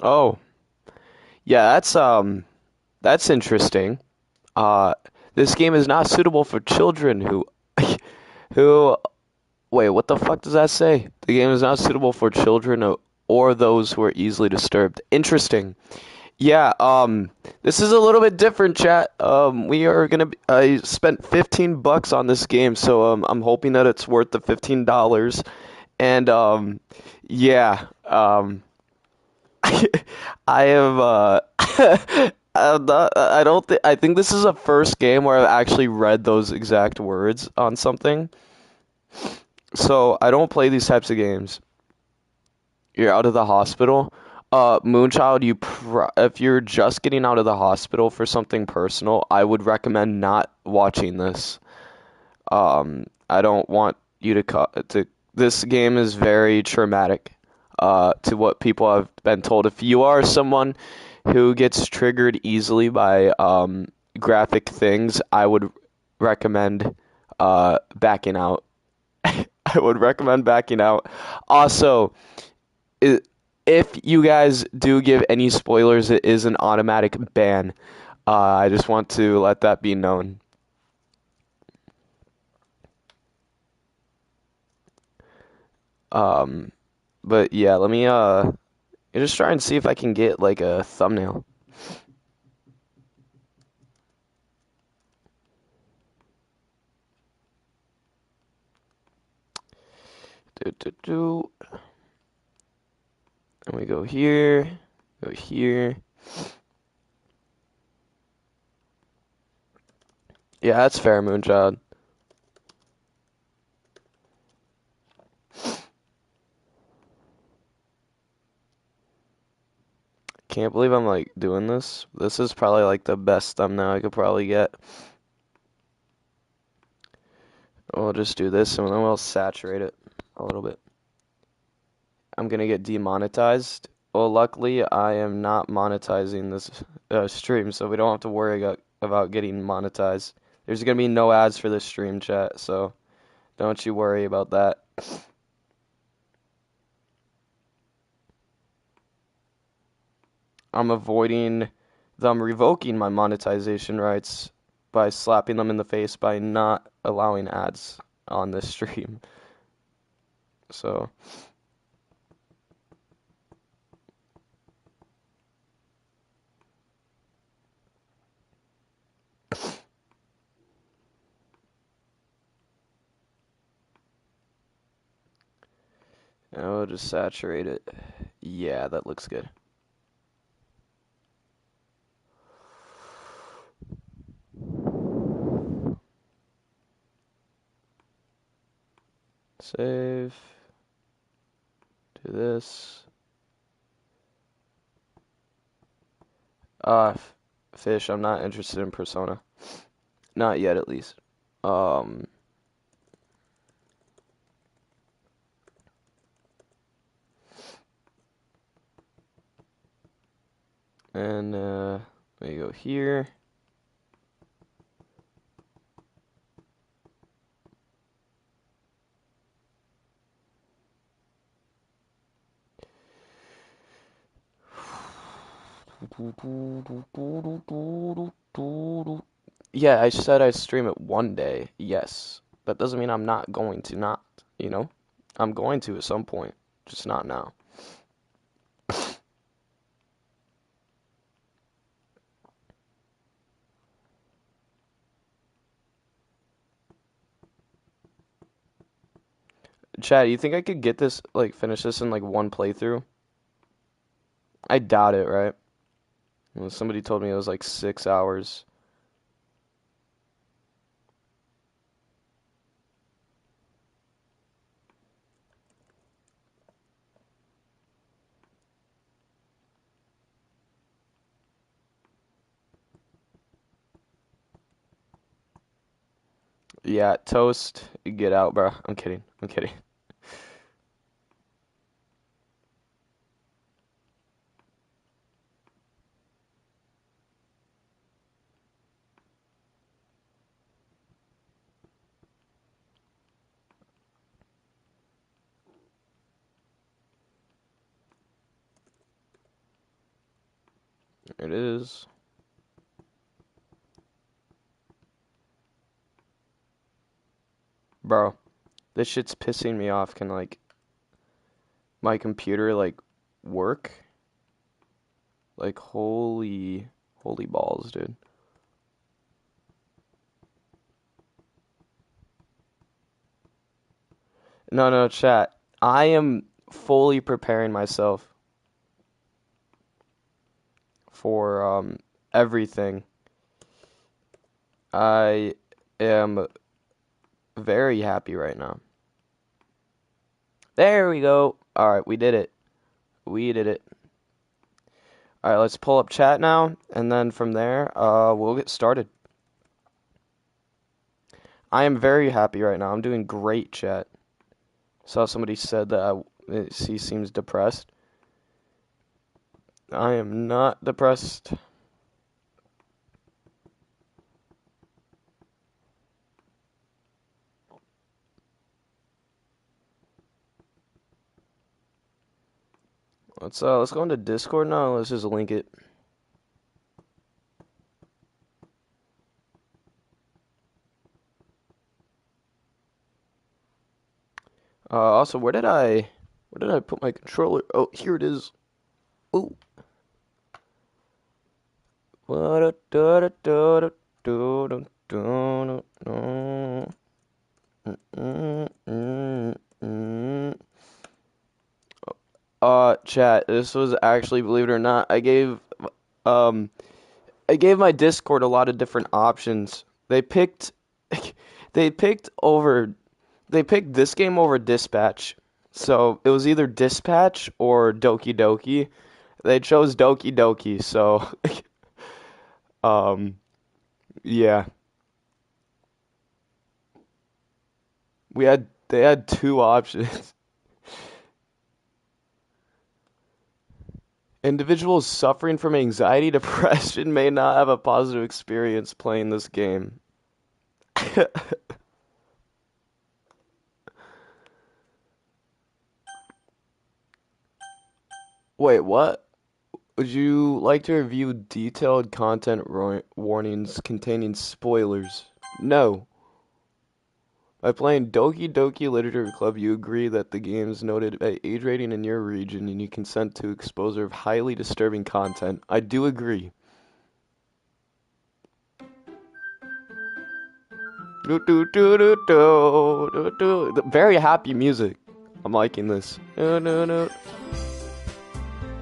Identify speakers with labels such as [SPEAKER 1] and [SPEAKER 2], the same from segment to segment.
[SPEAKER 1] Oh, yeah, that's interesting. Uh, this game is not suitable for children who wait, what the fuck does that say? The game is not suitable for children or those who are easily disturbed. Interesting. Yeah, this is a little bit different, chat. We are gonna I spent 15 bucks on this game, so I'm hoping that it's worth the $15. And yeah, I have I don't think I think this is the first game where I've actually read those exact words on something. So I don't play these types of games. You're out of the hospital. Moonchild, if you're just getting out of the hospital for something personal, I would recommend not watching this. I don't want you to. This game is very traumatic. To what people have been told. If you are someone who gets triggered easily by graphic things, I would recommend backing out. I would recommend backing out. Also, i- if you guys do give any spoilers, it is an automatic ban. I just want to let that be known. Um, but yeah, let me just try and see if I can get like a thumbnail. Do, do, do. And we go here. Yeah, that's fair, Moonchild. Can't believe I'm like doing this. This is probably like the best thumbnail I could probably get. We'll just do this and then we'll saturate it a little bit. I'm gonna get demonetized. Well, luckily I am not monetizing this stream, so we don't have to worry about getting monetized. There's gonna be no ads for this stream, chat, so don't you worry about that. I'm avoiding them revoking my monetization rights by slapping them in the face by not allowing ads on this stream. So, I'll just saturate it. Yeah, that looks good. Save. Do this. Ah, fish, I'm not interested in Persona. Not yet, at least. Um, and we go here. Yeah, I said I'd stream it one day. Yes. That doesn't mean I'm not going to not, you know? I'm going to at some point, just not now. Chad, you think I could get this, like, finish this in, like, one playthrough? I doubt it, right? Well, somebody told me it was, like, 6 hours. Yeah, toast, get out, bro. I'm kidding. I'm kidding. It is. Bro, this shit's pissing me off. Can, like, my computer, like, work? Like, holy balls, dude. No, chat. I am fully preparing myself for everything. I am very happy right now. There we go. All right, we did it. We did it. All right, let's pull up chat now, and then from there, we'll get started. I am very happy right now. I'm doing great, chat. Saw somebody said that he seems depressed. I am not depressed. Let's go into Discord now. Let's just link it. Also, where did I put my controller? Oh, here it is. Ooh. Chat, this was actually, believe it or not, um I gave my Discord a lot of different options. They picked they picked over they picked this game over Dispatch. So it was either Dispatch or Doki Doki. They chose Doki Doki, so um yeah. They had two options. Individuals suffering from anxiety, depression may not have a positive experience playing this game. Wait, what? Would you like to review detailed content warnings containing spoilers? No. By playing Doki Doki Literature Club, you agree that the game's noted age rating in your region and you consent to exposure of highly disturbing content. I do agree. Very happy music. I'm liking this.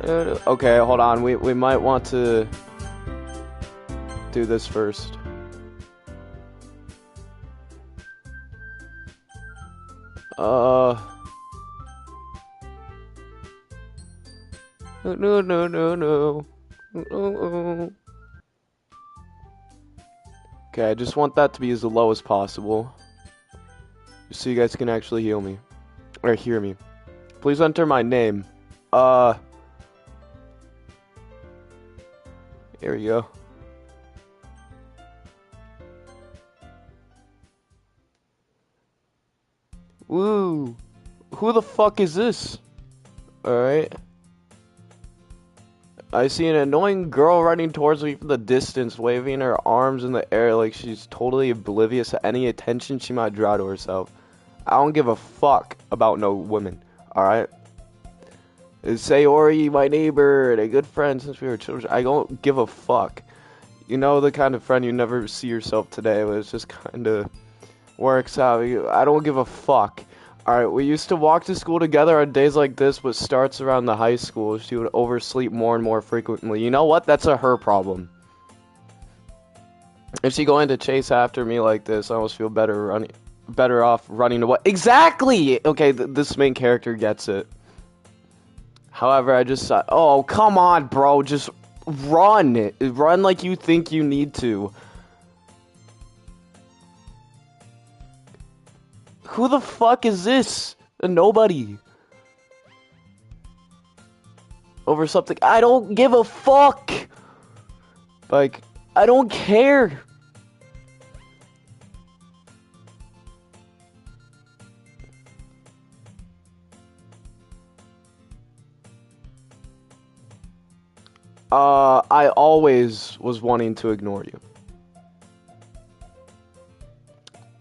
[SPEAKER 1] Okay, hold on. We might want to do this first. No. Okay, I just want that to be as low as possible, just so you guys can actually hear me. Please enter my name. Here we go. Woo! Who the fuck is this? Alright. I see an annoying girl running towards me from the distance, waving her arms in the air like she's totally oblivious to any attention she might draw to herself. I don't give a fuck about no women, alright? It's Sayori, my neighbor, and a good friend since we were children. I don't give a fuck. You know, the kind of friend you never see yourself today, but it's just kind of works out. I don't give a fuck. Alright, we used to walk to school together on days like this, but starts around the high school. She would oversleep more and more frequently. You know what? That's a her problem. If she going to chase after me like this, I almost feel better off running away. Exactly! Okay, this main character gets it. However, I just thought, oh, come on, bro. Just run. Run like you think you need to. Who the fuck is this? Nobody. Over something. I don't give a fuck. Like, I don't care. I always was wanting to ignore you.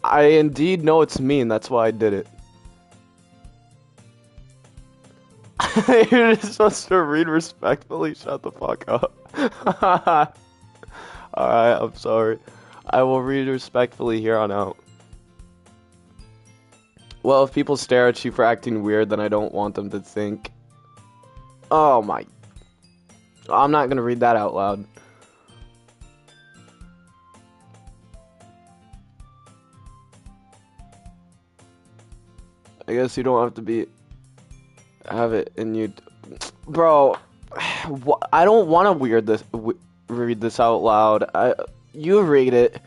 [SPEAKER 1] I indeed know it's mean, that's why I did it. You're just supposed to read respectfully, shut the fuck up. Alright, I'm sorry. I will read respectfully here on out. Well, if people stare at you for acting weird, then I don't want them to think. Oh my. I'm not gonna read that out loud. I guess you don't have to have it in you. Bro, I don't want to read this out loud. You read it.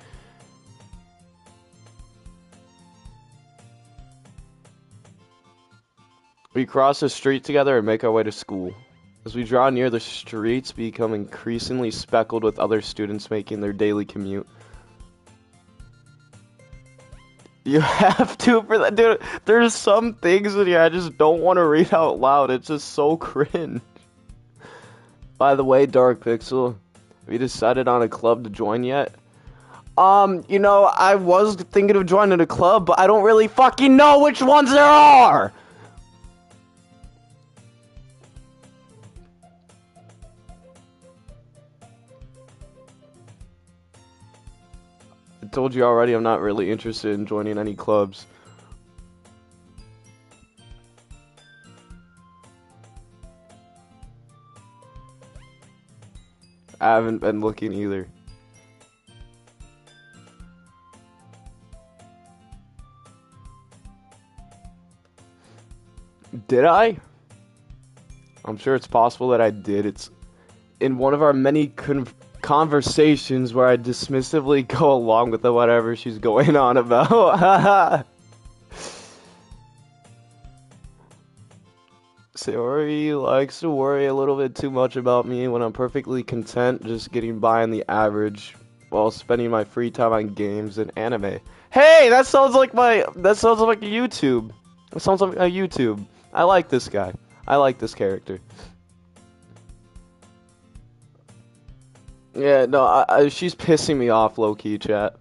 [SPEAKER 1] We cross the street together and make our way to school. As we draw near, the streets become increasingly speckled with other students making their daily commute. You have to for that, dude. There's some things in here I just don't want to read out loud. It's just so cringe. By the way, Dark Pixel, have you decided on a club to join yet? You know, I was thinking of joining a club, but I don't really fucking know which ones there are! I told you already I'm not really interested in joining any clubs. I haven't been looking either. Did I? I'm sure it's possible that I did. It's in one of our many conversations where I dismissively go along with whatever she's going on about. Sayori likes to worry a little bit too much about me when I'm perfectly content just getting by on the average while spending my free time on games and anime. Hey, that sounds like a YouTube. That sounds like a YouTube. I like this guy. I like this character. Yeah, no, she's pissing me off, low-key, chat.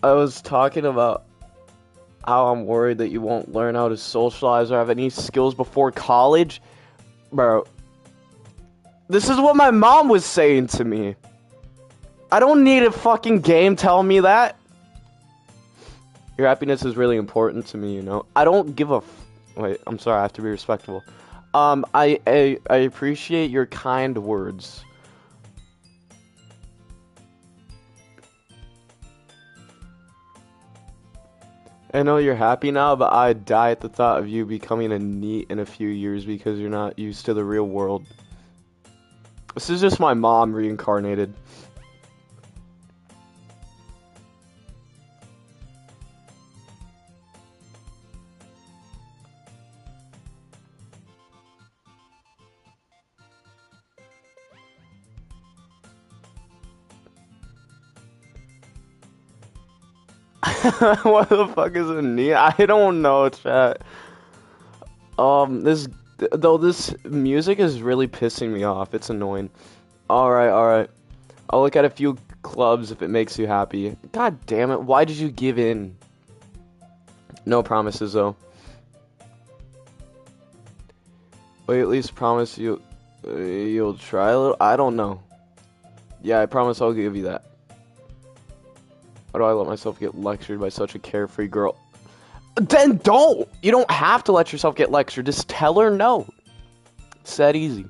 [SPEAKER 1] I was talking about how I'm worried that you won't learn how to socialize or have any skills before college. Bro, this is what my mom was saying to me. I don't need a fucking game telling me that. Your happiness is really important to me, you know. I don't give a wait, I'm sorry, I have to be respectful. I appreciate your kind words. I know you're happy now, but I'd die at the thought of you becoming a NEET in a few years because you're not used to the real world. This is just my mom reincarnated. What the fuck is a NEET? I don't know, chat. This music is really pissing me off. It's annoying. Alright. I'll look at a few clubs if it makes you happy. God damn it, why did you give in? No promises, though. Wait, at least promise you'll try a little? I don't know. Yeah, I promise I'll give you that. Why do I let myself get lectured by such a carefree girl? Then don't! You don't have to let yourself get lectured. Just tell her no. It's that easy.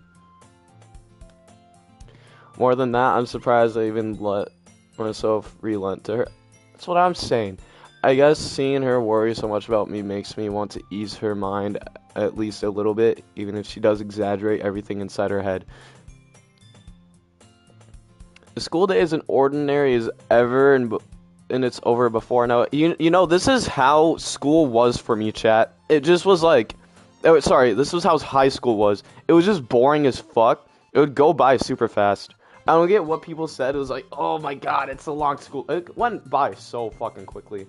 [SPEAKER 1] More than that, I'm surprised I even let myself relent to her. That's what I'm saying. I guess seeing her worry so much about me makes me want to ease her mind at least a little bit, even if she does exaggerate everything inside her head. The school day isn't ordinary as ever, and it's over before now. You know, this is how school was for me, chat. It just was like, oh, sorry, this was how high school was. It was just boring as fuck. It would go by super fast. I don't get what people said. It was like, oh my god, it's a long school. It went by so fucking quickly.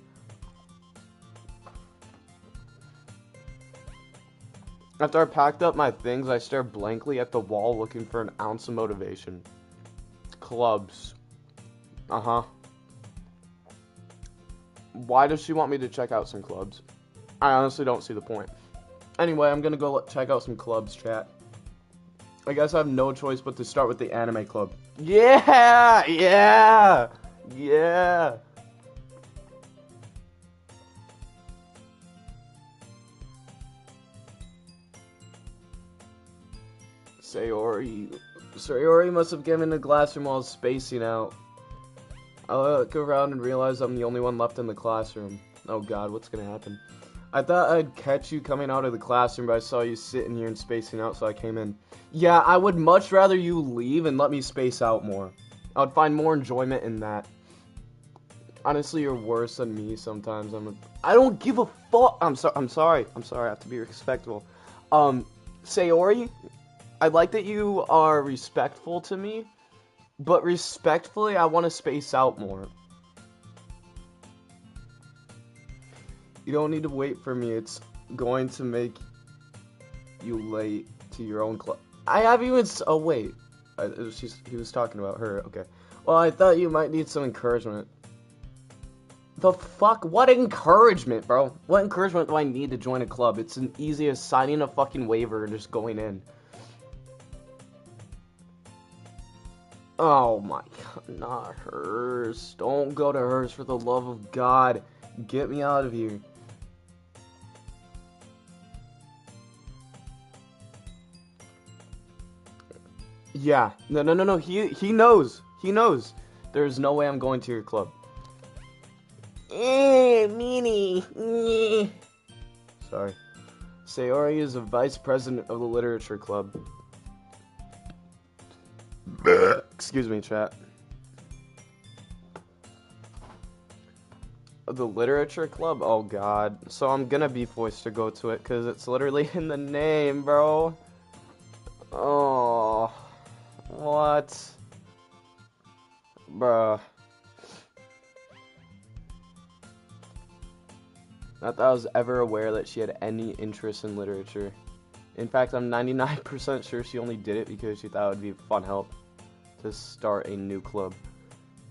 [SPEAKER 1] After I packed up my things, I stared blankly at the wall looking for an ounce of motivation. Clubs. Uh-huh. Why does she want me to check out some clubs? I honestly don't see the point. Anyway, I'm gonna go check out some clubs, chat. I guess I have no choice but to start with the anime club. Yeah! Yeah! Yeah! Sayori must have given the classroom while spacing out. I look around and realize I'm the only one left in the classroom. Oh god, what's gonna happen? I thought I'd catch you coming out of the classroom, but I saw you sitting here and spacing out, so I came in. Yeah, I would much rather you leave and let me space out more. I would find more enjoyment in that. Honestly, you're worse than me sometimes. I don't give a fuck. I'm sorry. I have to be respectful. Sayori, I like that you are respectful to me, but respectfully, I want to space out more. You don't need to wait for me. It's going to make you late to your own club. I haven't even. Oh wait, he was talking about her. Okay. Well, I thought you might need some encouragement. The fuck? What encouragement, bro? What encouragement do I need to join a club? It's as easy as signing a fucking waiver and just going in. Oh my god, not hers. Don't go to hers for the love of God. Get me out of here. Yeah. No. He knows. He knows. There's no way I'm going to your club. Meanie. Sorry. Sayori is a vice president of the literature club. Excuse me, chat. The literature club? Oh god. So I'm gonna be forced to go to it because it's literally in the name, bro. Oh. What? Bruh. Not that I was ever aware that she had any interest in literature. In fact, I'm 99% sure she only did it because she thought it would be fun help to start a new club.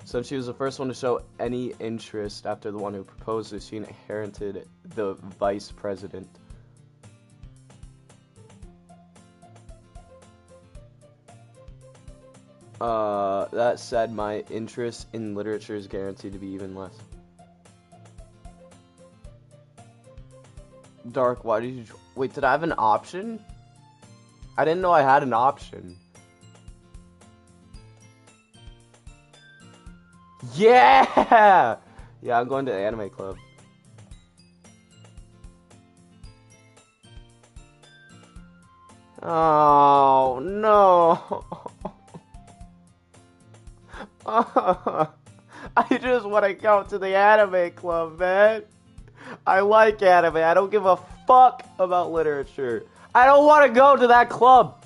[SPEAKER 1] Since she was the first one to show any interest after the one who proposed it, she inherited the vice president. That said, my interest in literature is guaranteed to be even less. Dark, why did you... Wait, did I have an option? I didn't know I had an option. Yeah! Yeah, I'm going to the anime club. Oh, no. I just want to go to the anime club, man. I like anime. I don't give a fuck about literature. I don't want to go to that club.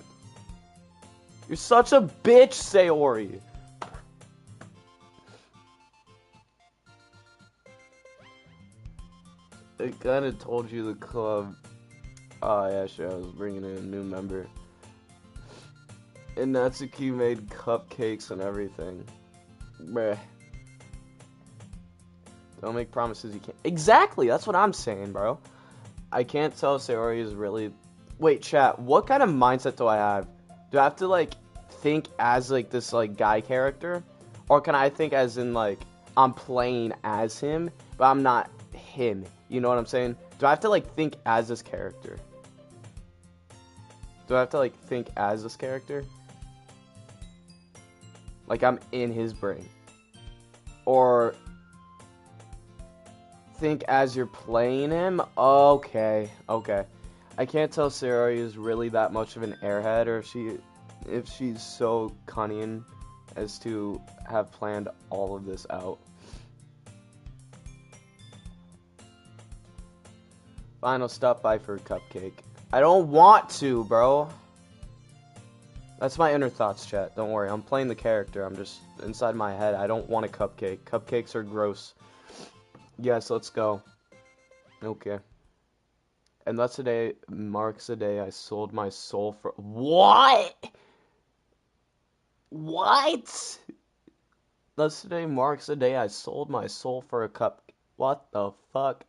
[SPEAKER 1] You're such a bitch, Sayori. I kind of told you the club. Oh, yeah, sure. I was bringing in a new member. And Natsuki made cupcakes and everything. Bruh. Don't make promises you can't. Exactly, that's what I'm saying, bro. I can't tell if Sayori is really... Wait, chat, what kind of mindset do I have? Do I have to, like, think as, like, this, like, guy character? Or can I think as in, like, I'm playing as him, but I'm not him? You know what I'm saying? Do I have to, like, think as this character? Do I have to, like, think as this character? Like, I'm in his brain. Or... think as you're playing him? Okay. I can't tell Sayori is really that much of an airhead, or if she's so cunning as to have planned all of this out. Fine, I'll stop by for a cupcake. I don't want to, bro. That's my inner thoughts, chat. Don't worry, I'm playing the character. I'm just inside my head. I don't want a cupcake. Cupcakes are gross. Yes, let's go. Okay. And thus today marks the day I sold my soul for... What? What? Thus today marks the day I sold my soul for a cup. What the fuck?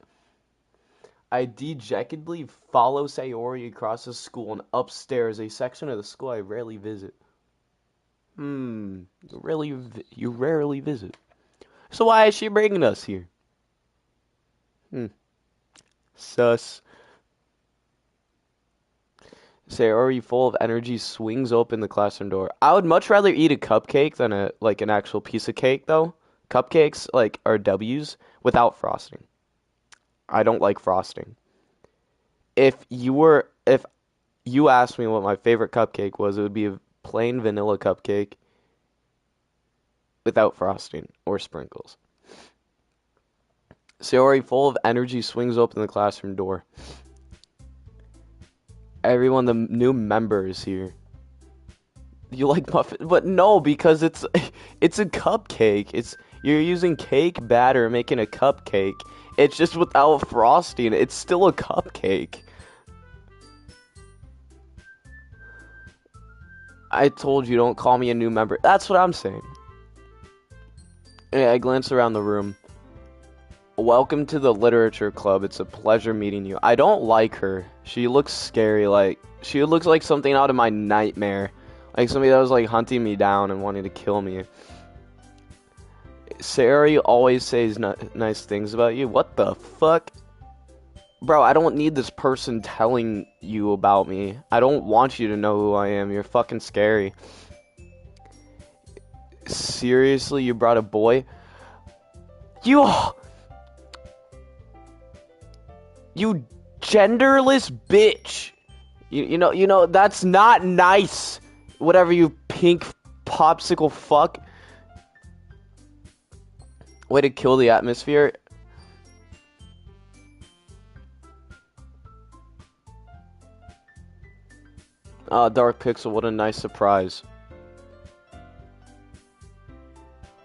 [SPEAKER 1] I dejectedly follow Sayori across the school and upstairs, a section of the school I rarely visit. You rarely visit. So why is she bringing us here? Sus. Sayori, full of energy, swings open the classroom door. I would much rather eat a cupcake than an actual piece of cake, though. Cupcakes are W's without frosting. I don't like frosting. If you asked me what my favorite cupcake was, it would be a plain vanilla cupcake without frosting or sprinkles. Sayori, full of energy, swings open the classroom door. Everyone, the new member is here. You like muffin? But no, because it's a cupcake. You're using cake batter making a cupcake. It's just without frosting. It's still a cupcake. I told you, don't call me a new member. That's what I'm saying. I glance around the room. Welcome to the Literature Club. It's a pleasure meeting you. I don't like her. She looks scary. She looks like something out of my nightmare. Like somebody that was hunting me down and wanting to kill me. Sayori always says nice things about you. What the fuck? Bro, I don't need this person telling you about me. I don't want you to know who I am. You're fucking scary. Seriously, you brought a boy? You genderless bitch. You know that's not nice. Whatever, you pink popsicle fuck. Way to kill the atmosphere. Dark Pixel, what a nice surprise.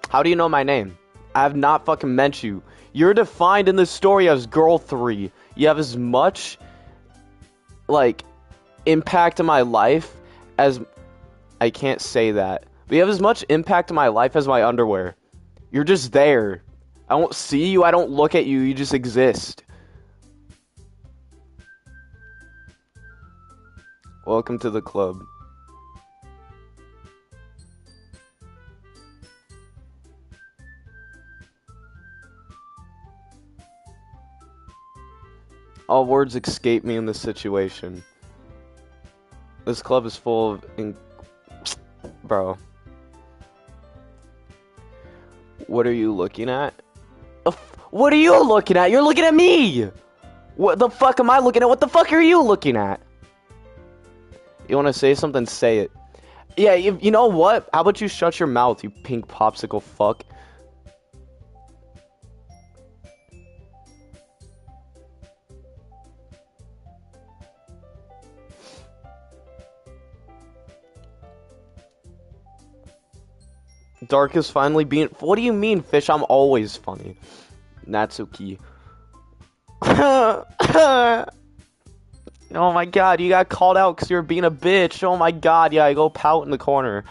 [SPEAKER 1] How do you know my name? I have not fucking meant you. You're defined in this story as Girl 3. You have as much, impact in my life as... I can't say that. But you have as much impact in my life as my underwear. You're just there. I don't see you, I don't look at you, you just exist. Welcome to the club. All words escape me in this situation. This club is full of... Bro. What are you looking at? What are you looking at? You're looking at me! What the fuck am I looking at? What the fuck are you looking at? You want to say something? Say it. Yeah, you know what? How about you shut your mouth, you pink popsicle fuck? Dark is finally being... What do you mean, fish? I'm always funny. Natsuki. Oh my god, you got called out because you're being a bitch. Oh my god, yeah, I go pout in the corner.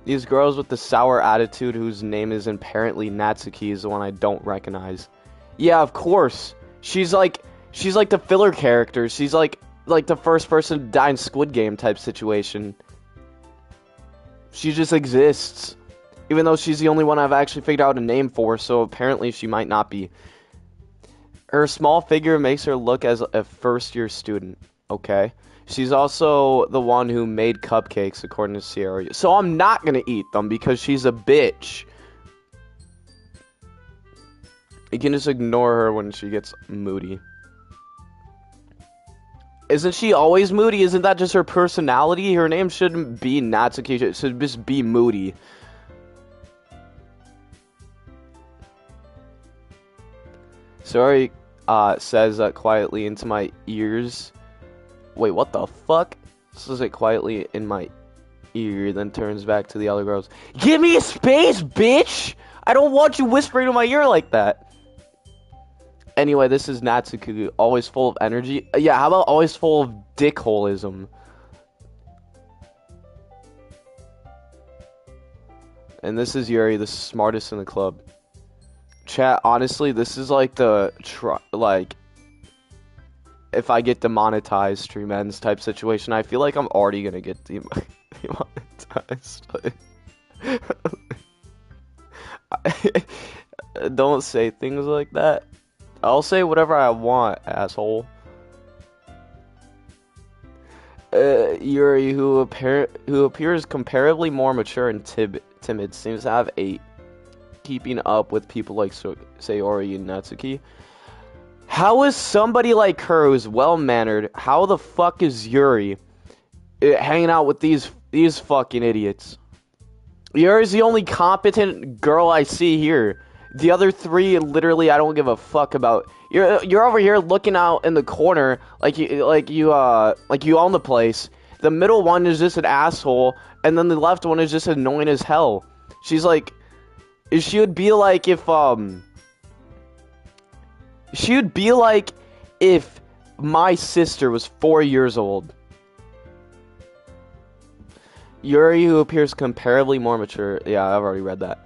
[SPEAKER 1] These girls with the sour attitude whose name is apparently Natsuki is the one I don't recognize. Yeah, of course. She's like the filler character. She's like the first person to die in Squid Game type situation. She just exists. Even though she's the only one I've actually figured out a name for, so apparently she might not be. Her small figure makes her look as a first-year student, okay? She's also the one who made cupcakes, according to Sierra. So I'm not gonna eat them because she's a bitch. You can just ignore her when she gets moody. Isn't she always moody? Isn't that just her personality? Her name shouldn't be Natsuki. It should just be Moody. Sorry, says quietly into my ears. Wait, what the fuck? Says it quietly in my ear, then turns back to the other girls. Give me a space, bitch! I don't want you whispering in my ear like that. Anyway, this is Natsuki, always full of energy. Yeah, how about always full of dickholism? And this is Yuri, the smartest in the club. Chat, honestly, this is like like if I get demonetized, stream ends type situation. I feel like I'm already gonna get demonetized. Don't say things like that. I'll say whatever I want, asshole. Yuri, who appears comparably more mature and timid, seems to have a keeping up with people like Sayori and Natsuki. How is somebody like her who's well-mannered? How the fuck is Yuri hanging out with these fucking idiots? Yuri's the only competent girl I see here. The other three, literally, I don't give a fuck about. You're over here looking out in the corner like you own the place. The middle one is just an asshole, and then the left one is just annoying as hell. She's like, she would be like if my sister was 4 years old. Yuri, who appears comparably more mature. Yeah, I've already read that.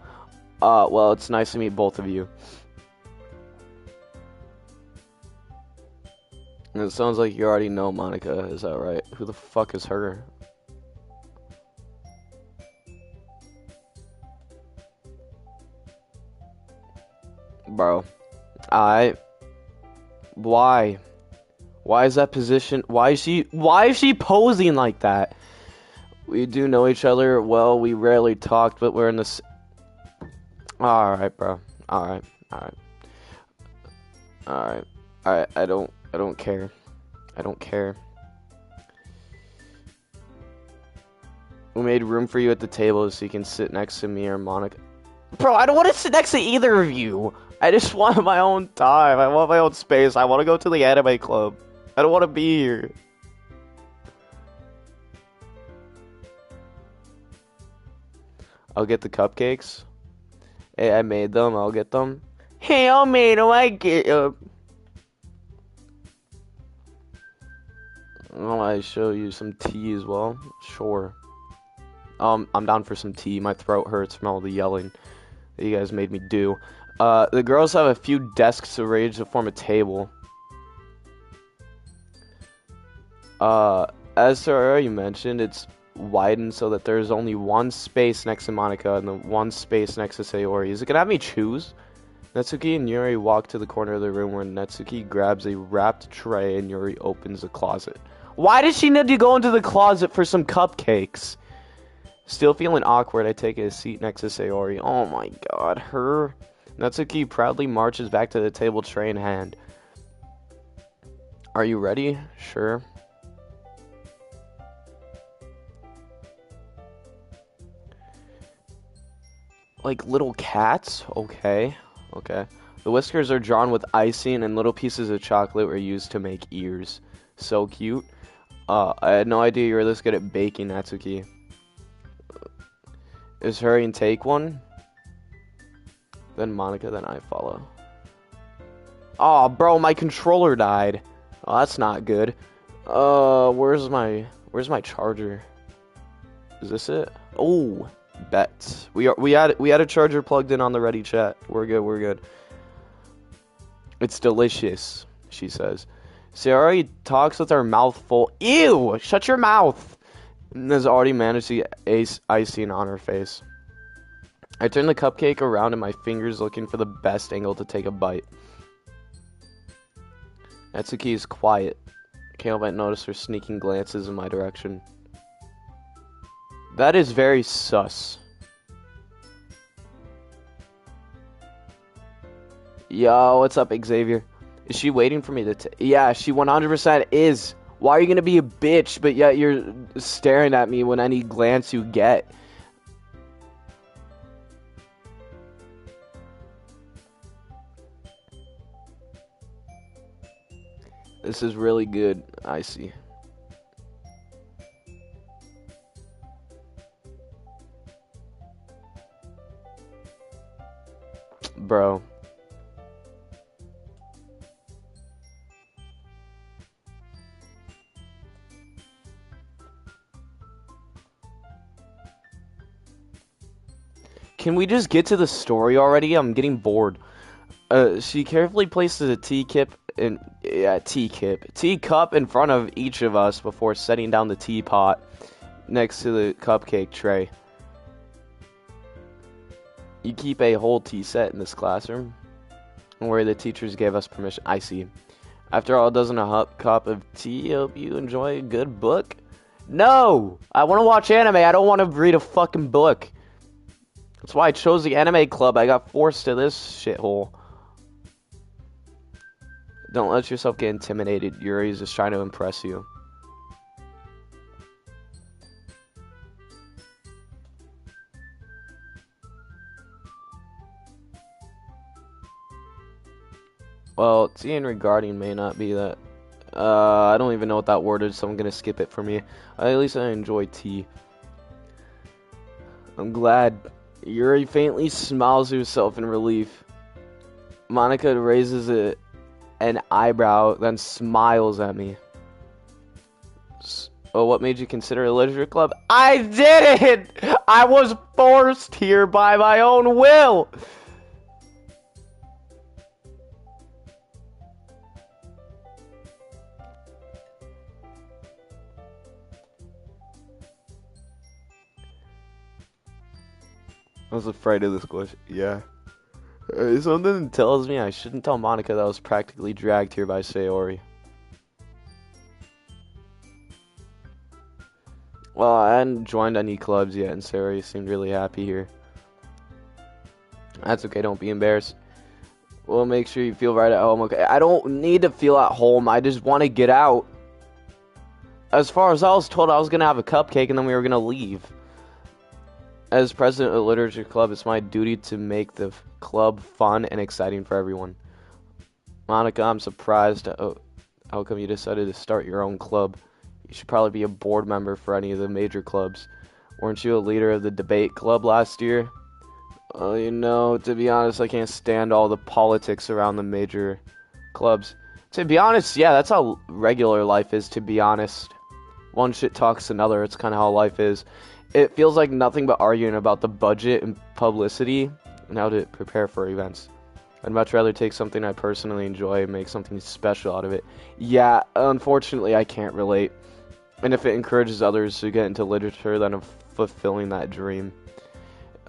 [SPEAKER 1] Well, it's nice to meet both of you. And it sounds like you already know Monica, is that right? Who the fuck is her? Bro. Why? Why is that position? Why is she posing like that? We do know each other well. We rarely talked, but we're in this. All right, bro. All right. I don't care. I don't care. We made room for you at the table so you can sit next to me or Monica. Bro, I don't want to sit next to either of you. I just want my own time. I want my own space. I want to go to the anime club. I don't want to be here. I'll get the cupcakes. Hey, I made them. I'll get them. Hey, I made them. I get them. Oh, I show you some tea as well. Sure. I'm down for some tea. My throat hurts from all the yelling that you guys made me do. The girls have a few desks arranged to form a table. As already mentioned, it's widened so that there's only one space next to Monica and the one space next to Sayori. Is it gonna have me choose? Natsuki and Yuri walk to the corner of the room where Natsuki grabs a wrapped tray and Yuri opens a closet. Why does she need to go into the closet for some cupcakes? Still feeling awkward, I take a seat next to Sayori. Oh my god, her. Natsuki proudly marches back to the table, tray in hand. Are you ready? Sure. Like little cats? Okay. The whiskers are drawn with icing and little pieces of chocolate were used to make ears. So cute. I had no idea you were this good at baking, Natsuki. Is hurry and take one? Then Monica, then I follow. Oh, bro, my controller died. Oh, that's not good. Where's my charger? Is this it? Oh, bet. We had a charger plugged in on the ready chat. We're good. It's delicious, she says. Sayori talks with her mouth full. Ew! Shut your mouth! And has already managed to get icing on her face. I turn the cupcake around in my fingers looking for the best angle to take a bite. Natsuki is quiet. Can't help but notice her sneaking glances in my direction. That is very sus. Yo, what's up, Xavier? Is she waiting for me to yeah, she 100% is. Why are you gonna be a bitch, but yet you're staring at me when any glance you get? This is really good, I see. Bro. Can we just get to the story already? I'm getting bored. She carefully places a teacup in front of each of us before setting down the teapot next to the cupcake tray. You keep a whole tea set in this classroom, where the teachers gave us permission. I see. After all, doesn't a cup of tea help you enjoy a good book? No! I want to watch anime. I don't want to read a fucking book. That's why I chose the anime club. I got forced to this shithole. Don't let yourself get intimidated. Yuri's just trying to impress you. Well, tea and regarding may not be that. I don't even know what that word is, so I'm gonna skip it for me. At least I enjoy tea. I'm glad. Yuri faintly smiles to herself in relief. Monica raises an eyebrow, then smiles at me. Oh, what made you consider a literature club? I didn't! I was forced here by my own will! I was afraid of this question. Yeah. Something tells me I shouldn't tell Monica that I was practically dragged here by Sayori. Well, I hadn't joined any clubs yet, and Sayori seemed really happy here. That's okay, don't be embarrassed. We'll make sure you feel right at home, okay? I don't need to feel at home, I just want to get out. As far as I was told, I was going to have a cupcake and then we were going to leave. As president of the Literature Club, it's my duty to make the club fun and exciting for everyone. Monica, I'm surprised. How come you decided to start your own club? You should probably be a board member for any of the major clubs. Weren't you a leader of the debate club last year? You know, to be honest, I can't stand all the politics around the major clubs. To be honest, yeah, that's how regular life is, to be honest. One shit talks another, it's kind of how life is. It feels like nothing but arguing about the budget and publicity and how to prepare for events. I'd much rather take something I personally enjoy and make something special out of it. Yeah, unfortunately, I can't relate. And if it encourages others to get into literature, then I'm fulfilling that dream.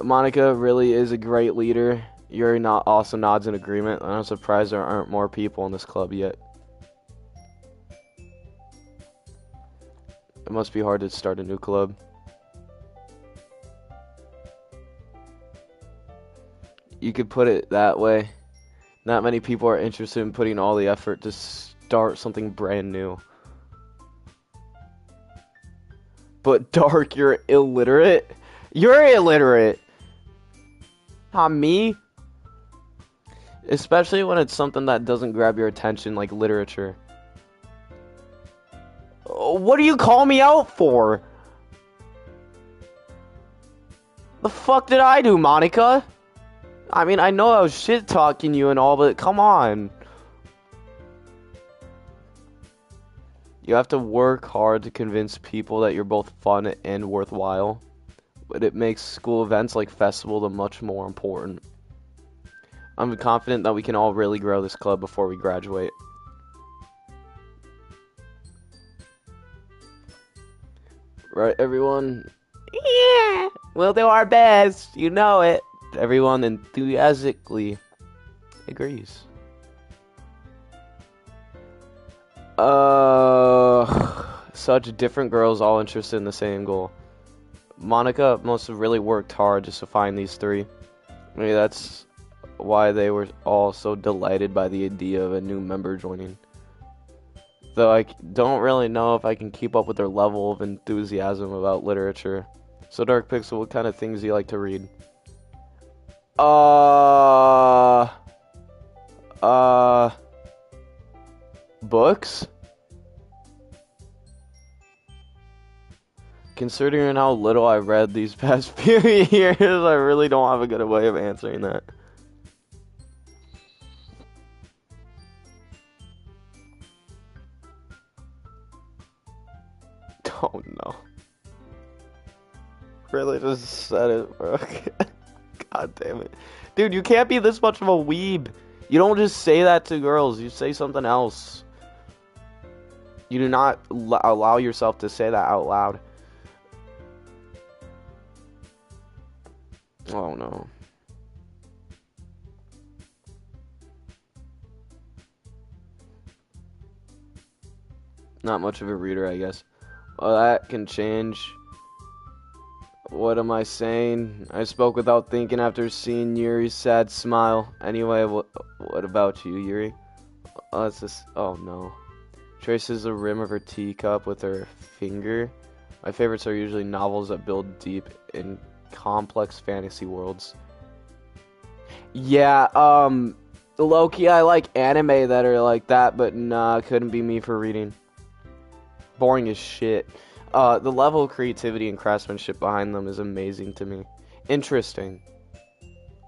[SPEAKER 1] Monica really is a great leader. Yuri also nods in agreement, and I'm surprised there aren't more people in this club yet. It must be hard to start a new club. You could put it that way. Not many people are interested in putting all the effort to start something brand new. But Dark, you're illiterate? You're illiterate! Not me. Especially when it's something that doesn't grab your attention, like literature. What do you call me out for? The fuck did I do, Monica? I mean, I know I was shit-talking you and all, but come on. You have to work hard to convince people that you're both fun and worthwhile. But it makes school events like festival the much more important. I'm confident that we can all really grow this club before we graduate. Right, everyone? Yeah! We'll do our best. You know it. Everyone enthusiastically agrees. Such different girls all interested in the same goal. Monica must have really worked hard just to find these three. Maybe that's why they were all so delighted by the idea of a new member joining. Though I don't really know if I can keep up with their level of enthusiasm about literature. So Dark Pixel, what kind of things do you like to read? Books? Considering how little I read these past few years, I really don't have a good way of answering that. Oh no. Really just said it, bro. God damn it. Dude, you can't be this much of a weeb. You don't just say that to girls. You say something else. You do not allow yourself to say that out loud. Oh no. Not much of a reader, I guess. Well, that can change. What am I saying? I spoke without thinking after seeing Yuri's sad smile. Anyway, what about you, Yuri? Oh, it's this. Oh no. Traces the rim of her teacup with her finger. My favorites are usually novels that build deep in complex fantasy worlds. Yeah, low-key, I like anime that are like that, but nah, couldn't be me for reading. Boring as shit. The level of creativity and craftsmanship behind them is amazing to me. Interesting.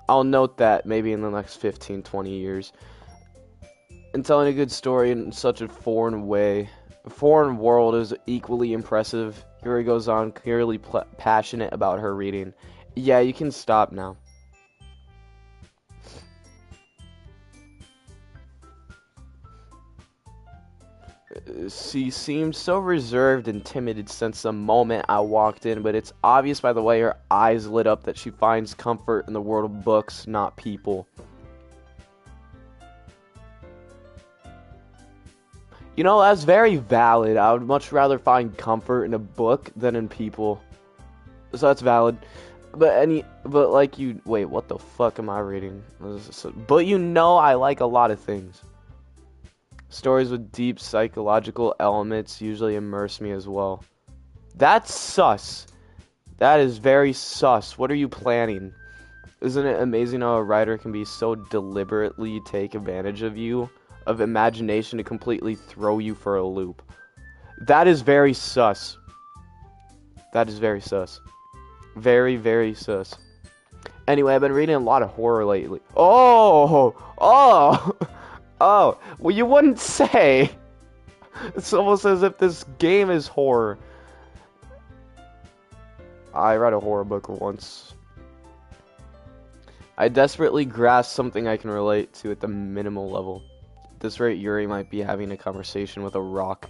[SPEAKER 1] I'll note that maybe in the next 15, 20 years. And telling a good story in such a foreign way. A foreign world is equally impressive. Yuri goes on, clearly passionate about her reading. Yeah, you can stop now. She seemed so reserved and timid since the moment I walked in, but it's obvious by the way her eyes lit up that she finds comfort in the world of books, not people. You know, that's very valid. I would much rather find comfort in a book than in people. So that's valid. But like you, wait, what the fuck am I reading? But you know I like a lot of things. Stories with deep psychological elements usually immerse me as well. That's sus. That is very sus. What are you planning? Isn't it amazing how a writer can be so deliberately take advantage of you, of imagination to completely throw you for a loop? That is very sus. That is very sus. Very, very sus. Anyway, I've been reading a lot of horror lately. Oh! Oh, well, you wouldn't say. It's almost as if this game is horror. I read a horror book once. I desperately grasp something I can relate to at the minimal level. At this rate, Yuri might be having a conversation with a rock.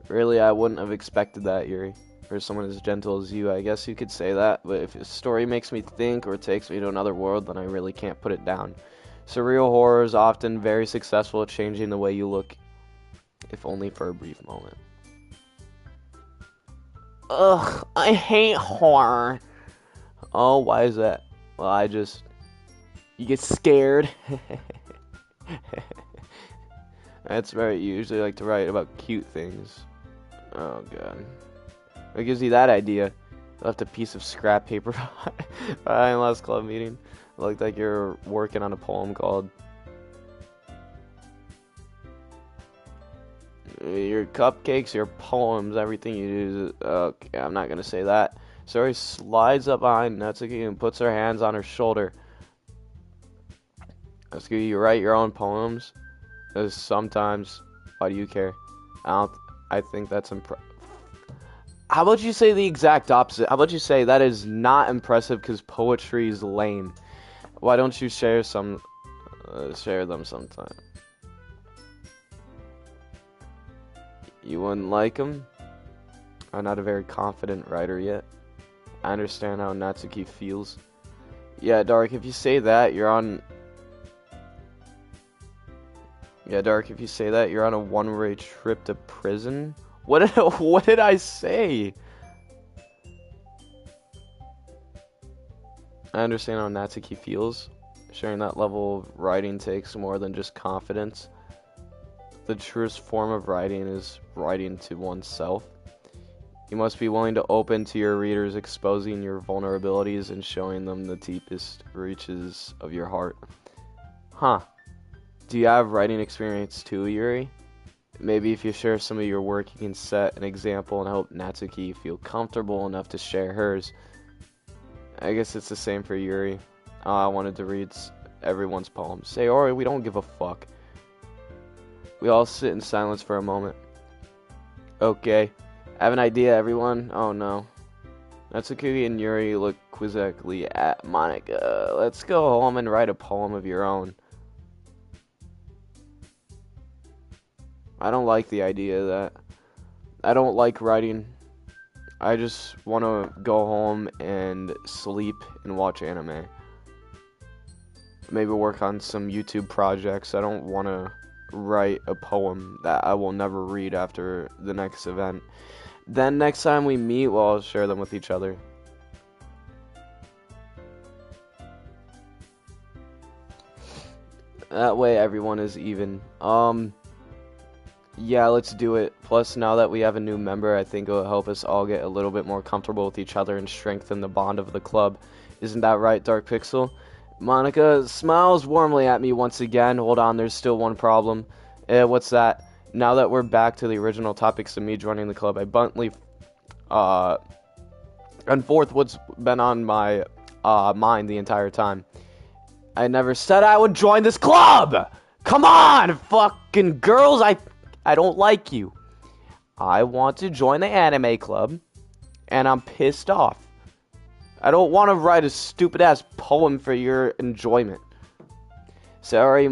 [SPEAKER 1] Really, I wouldn't have expected that, Yuri. For someone as gentle as you, I guess you could say that. But if a story makes me think or takes me to another world, then I really can't put it down. Surreal horror is often very successful at changing the way you look, if only for a brief moment. Ugh, I hate horror. Oh, why is that? Well, you get scared. That's right, you usually like to write about cute things. Oh, God. What gives you that idea? I left a piece of scrap paper behind last club meeting. It looked like you're working on a poem called your cupcakes, your poems, everything you do is... Okay, I'm not gonna say that. Sori slides up behind Natsuki and puts her hands on her shoulder. Natsuki, you write your own poems? Because sometimes, why do you care? I think that's How about you say the exact opposite? How about you say that is not impressive because poetry is lame? Why don't you share them sometime? You wouldn't like them? I'm not a very confident writer yet. I understand how Natsuki feels. Yeah, Dark, if you say that, you're on... Yeah, Dark, if you say that, you're on a one-way trip to prison? What did I say? I understand how Natsuki feels. Sharing that level of writing takes more than just confidence. The truest form of writing is writing to oneself. You must be willing to open to your readers, exposing your vulnerabilities and showing them the deepest reaches of your heart. Huh. Do you have writing experience too, Yuri? Maybe if you share some of your work, you can set an example and help Natsuki feel comfortable enough to share hers. I guess it's the same for Yuri. I wanted to read everyone's poems. Say, Ori, we don't give a fuck. We all sit in silence for a moment. Okay. I have an idea, everyone. Oh no. Natsuki and Yuri look quizzically at Monica. Let's go home and write a poem of your own. I don't like the idea of that. I don't like writing. I just want to go home and sleep and watch anime. Maybe work on some YouTube projects. I don't want to write a poem that I will never read after the next event. Then next time we meet, well, I'll share them with each other. That way everyone is even. Yeah, let's do it. Plus, now that we have a new member, I think it will help us all get a little bit more comfortable with each other and strengthen the bond of the club. Isn't that right, Dark Pixel? Monica smiles warmly at me once again. Hold on, there's still one problem. What's that? Now that we're back to the original topics of me joining the club, I bluntly and forth what's been on my mind the entire time. I never said I would join this club! Come on, fucking girls, I don't like you. I want to join the anime club, and I'm pissed off. I don't want to write a stupid-ass poem for your enjoyment. Sorry,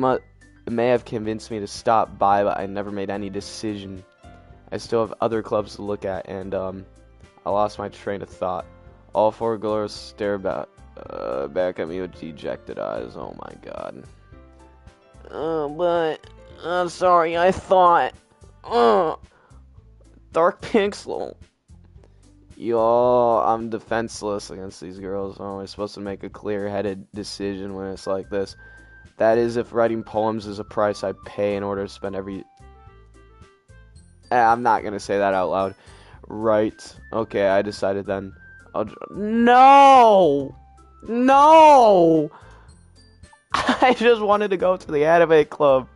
[SPEAKER 1] may have convinced me to stop by, but I never made any decision. I still have other clubs to look at, and I lost my train of thought. All four girls stare back at me with dejected eyes. Oh my god. But I'm sorry, I thought. Dark Pixel. I'm defenseless against these girls. I'm always supposed to make a clear-headed decision when it's like this. That is, if writing poems is a price I pay in order to spend every... I'm not gonna say that out loud. Right. Okay, I decided then. No! No! I just wanted to go to the anime club.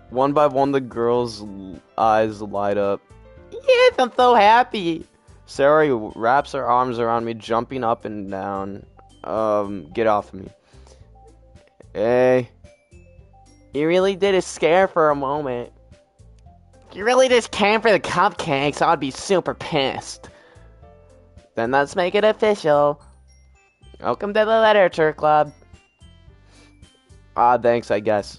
[SPEAKER 1] One by one, the girls' eyes light up. Yes, I'm so happy. Sarah wraps her arms around me, jumping up and down. Get off of me. Hey. You really did a scare for a moment. If you really just came for the cupcakes, I'd be super pissed. Then let's make it official. Welcome to the Literature Club. Thanks, I guess.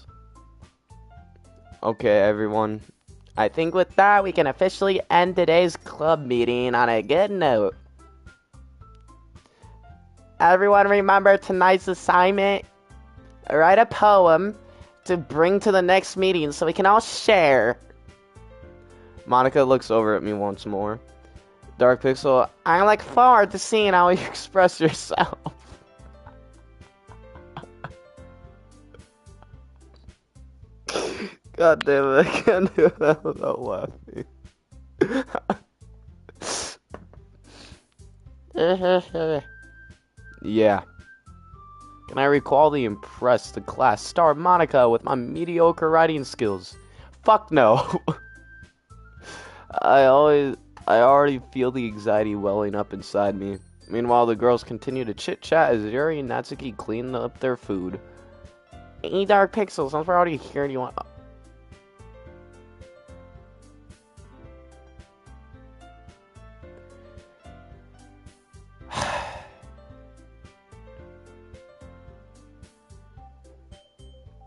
[SPEAKER 1] Okay, everyone. I think with that, we can officially end today's club meeting on a good note. Everyone remember tonight's assignment? Write a poem to bring to the next meeting so we can all share. Monica looks over at me once more. Dark Pixel, I look forward to seeing how you express yourself. God damn it, I can't do that without laughing. Yeah. Can I recall the impress the class star Monica with my mediocre writing skills? Fuck no. I already feel the anxiety welling up inside me. Meanwhile, the girls continue to chit-chat as Yuri and Natsuki clean up their food. Hey, Dark Pixel, since we're already here, do you want...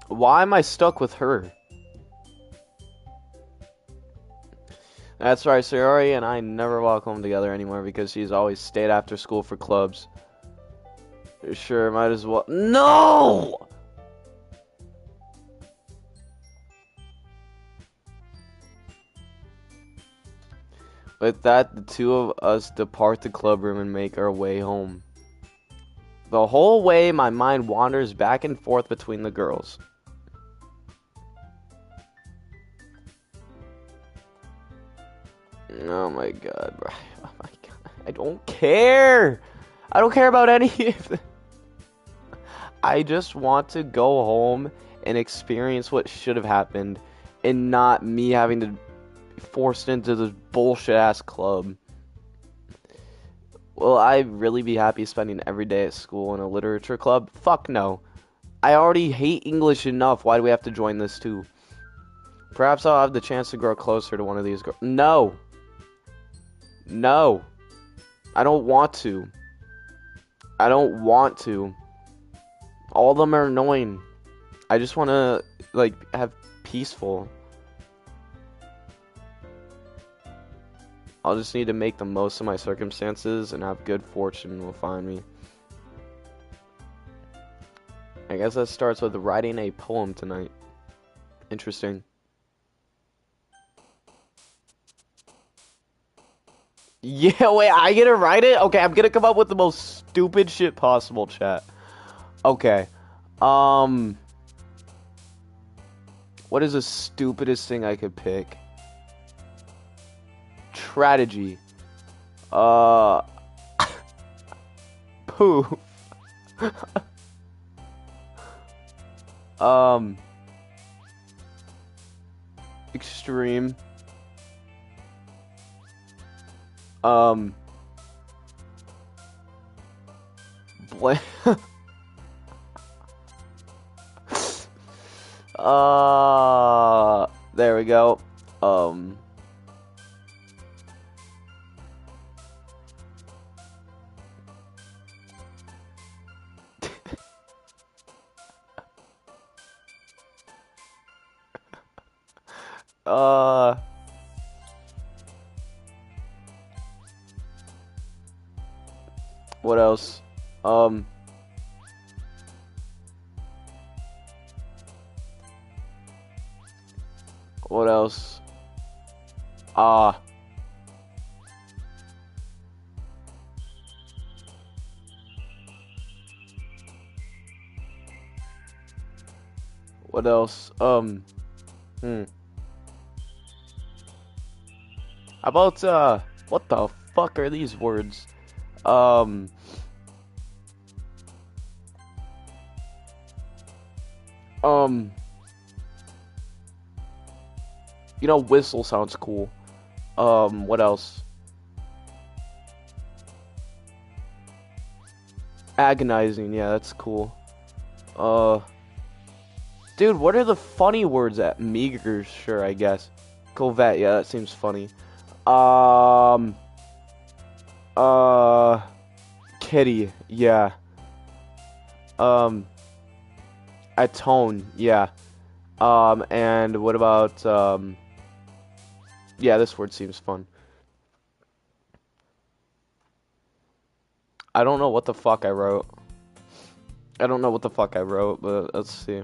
[SPEAKER 1] Why am I stuck with her? That's right, Sayori and I never walk home together anymore because she's always stayed after school for clubs. Sure, might as well. No! With that, the two of us depart the club room and make our way home. The whole way, my mind wanders back and forth between the girls. Oh my god, bro. Oh my god. I don't care. I don't care about any of it. I just want to go home and experience what should have happened and not me having to be forced into this bullshit ass club. Will I really be happy spending every day at school in a literature club? Fuck no. I already hate English enough. Why do we have to join this too? Perhaps I'll have the chance to grow closer to one of these girls. No. No. I don't want to. I don't want to. All of them are annoying. I just want to, like, have peaceful. I'll just need to make the most of my circumstances and have good fortune will find me. I guess that starts with writing a poem tonight. Interesting. Yeah, wait, I get to write it? Okay, I'm gonna come up with the most stupid shit possible, chat. Okay. What is the stupidest thing I could pick? Strategy. Poo. Extreme. Blank. There we go. What else? What else? What else? How about, what the fuck are these words? You know, whistle sounds cool. What else? Agonizing, yeah, that's cool. Dude, what are the funny words at meager? Sure, I guess. Covet, yeah, that seems funny. Kitty, yeah. Atone, yeah. And what about, yeah, this word seems fun. I don't know what the fuck I wrote. I don't know what the fuck I wrote, but let's see.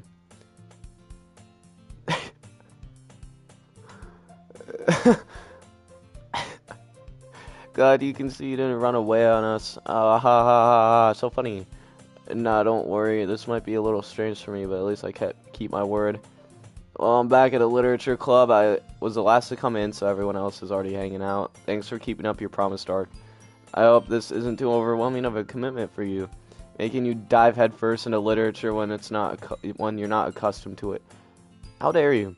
[SPEAKER 1] God, you can see you didn't run away on us. Ha ha ha ha, so funny. Nah, don't worry, this might be a little strange for me, but at least I keep my word. Well, I'm back at a literature club. I was the last to come in, so everyone else is already hanging out. Thanks for keeping up your promise, Dark. I hope this isn't too overwhelming of a commitment for you, making you dive headfirst into literature when you're not accustomed to it. How dare you?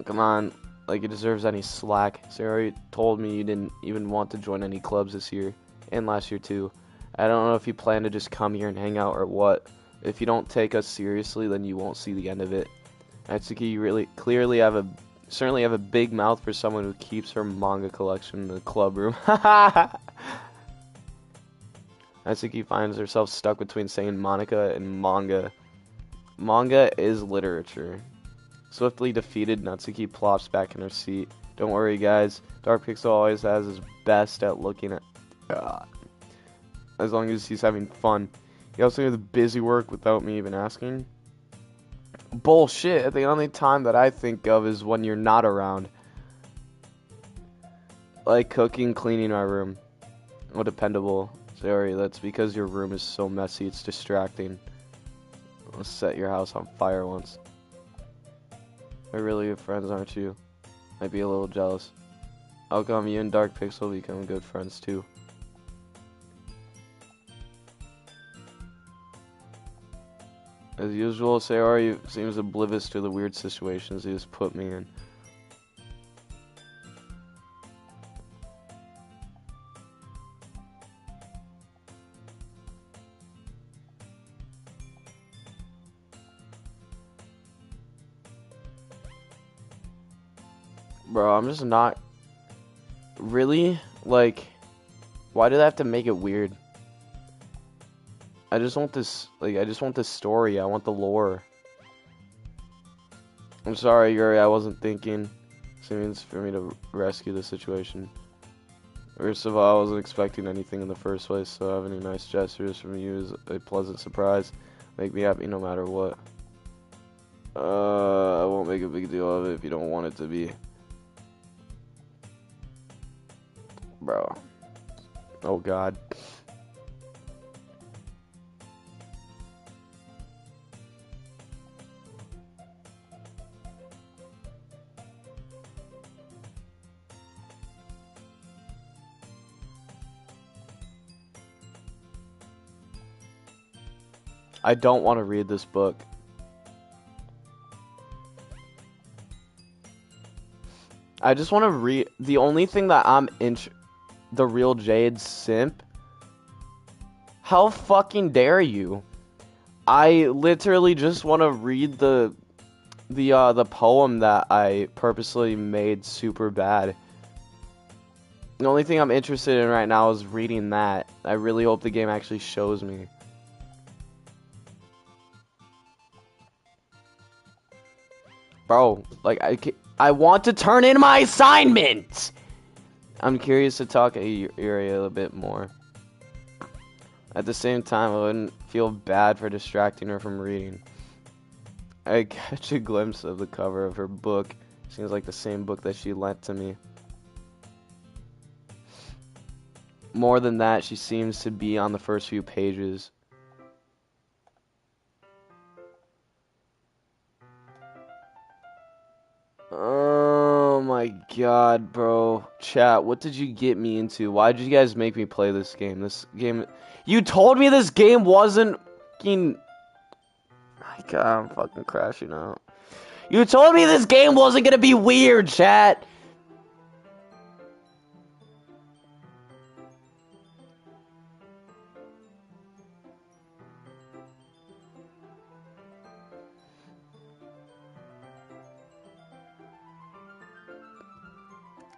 [SPEAKER 1] Come on, like it deserves any slack. Sarah told me you didn't even want to join any clubs this year, and last year too. I don't know if you plan to just come here and hang out or what. If you don't take us seriously, then you won't see the end of it. Natsuki, you really clearly certainly have a big mouth for someone who keeps her manga collection in the club room. Natsuki finds herself stuck between saying Monica and manga. Manga is literature. Swiftly defeated, Natsuki plops back in her seat. Don't worry, guys. Dark Pixel always has his best at looking at... as long as he's having fun. He also does busy work without me even asking. Bullshit. The only time that I think of is when you're not around. Like cooking, cleaning my room. Oh, dependable. Sorry, that's because your room is so messy, it's distracting. Let's set your house on fire once. We're really good friends, aren't you? Might be a little jealous. How come you and Dark Pixel become good friends too? As usual, Sayori seems oblivious to the weird situations he has put me in. Bro, I'm just not... Really? Like, why do they have to make it weird? I just want this, like, I just want the story. I want the lore. I'm sorry, Yuri, I wasn't thinking. It means for me to rescue the situation. First of all, I wasn't expecting anything in the first place, so having any nice gestures from you is a pleasant surprise. Make me happy no matter what. I won't make a big deal of it if you don't want it to be. Bro. Oh, God. I don't want to read this book. I just want to read... The only thing that I'm the real Jade simp? How fucking dare you? I literally just want to read the poem that I purposely made super bad. The only thing I'm interested in right now is reading that. I really hope the game actually shows me. Bro, like, I want to turn in my assignment! I'm curious to talk to Yuri a little bit more. At the same time, I wouldn't feel bad for distracting her from reading. I catch a glimpse of the cover of her book. Seems like the same book that she lent to me. More than that, she seems to be on the first few pages. Oh my god, bro. Chat, what did you get me into? Why did you guys make me play this game? This game... You told me this game wasn't fucking... My god, I'm fucking crashing out. You told me this game wasn't gonna be weird, chat!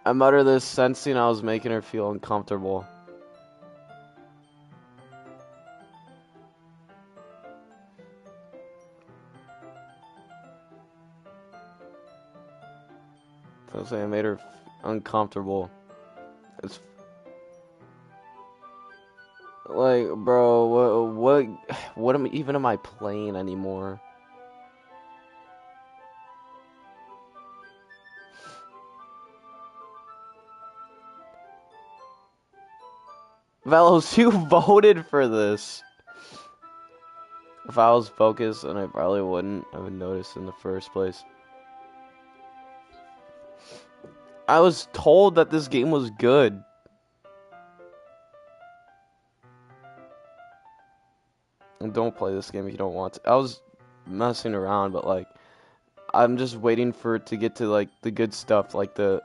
[SPEAKER 1] I muttered this, sensing I was making her feel uncomfortable. So I'm saying I made her uncomfortable. It's like, bro, what am I playing anymore? Velos, you voted for this. If I was focused, then I probably wouldn't have noticed in the first place. I was told that this game was good. And don't play this game if you don't want to. I was messing around, but like, I'm just waiting for it to get to like the good stuff, like the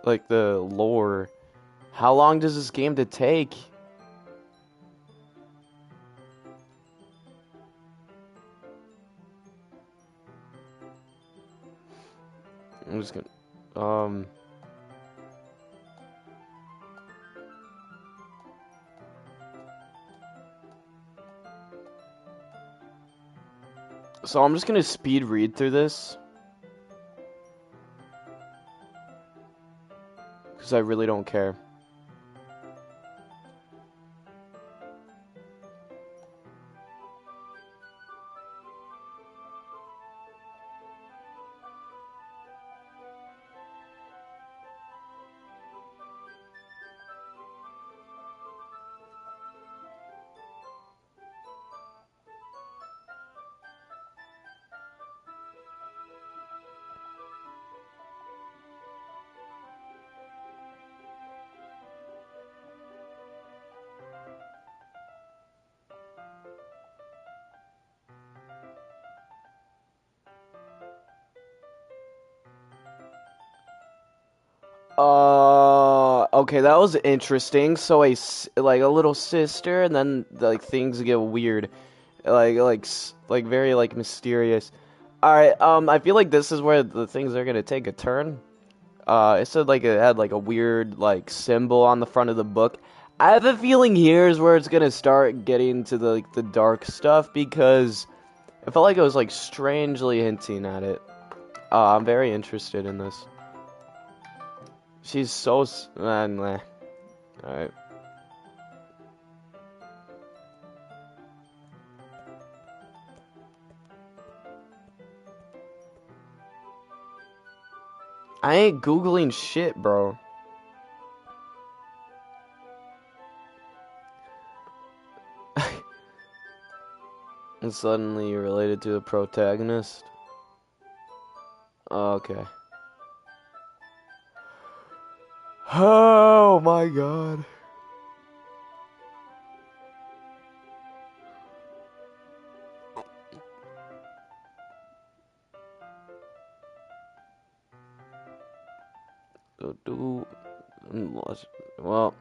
[SPEAKER 1] lore. How long does this game to take? I'm just gonna, So I'm just gonna speed read through this. Because I really don't care. Okay, that was interesting. So like a little sister, and then like things get weird, like very like mysterious. Alright, I feel like this is where the things are gonna take a turn. It said like it had like a weird like symbol on the front of the book. I have a feeling here's where it's gonna start getting to the like the dark stuff because it felt like it was like strangely hinting at it. I'm very interested in this. She's so meh. Alright. I ain't Googling shit, bro. And suddenly you're related to the protagonist. Okay. Oh my god. Well,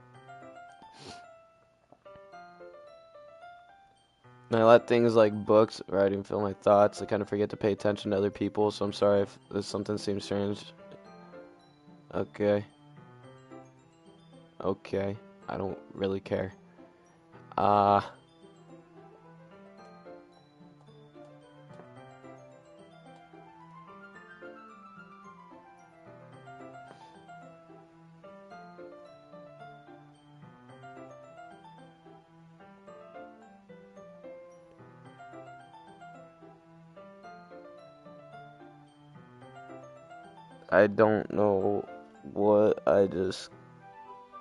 [SPEAKER 1] I let things like books, writing, fill my thoughts. I kind of forget to pay attention to other people, so I'm sorry if something seems strange. Okay. Okay. I don't really care. Uh, I don't know what I just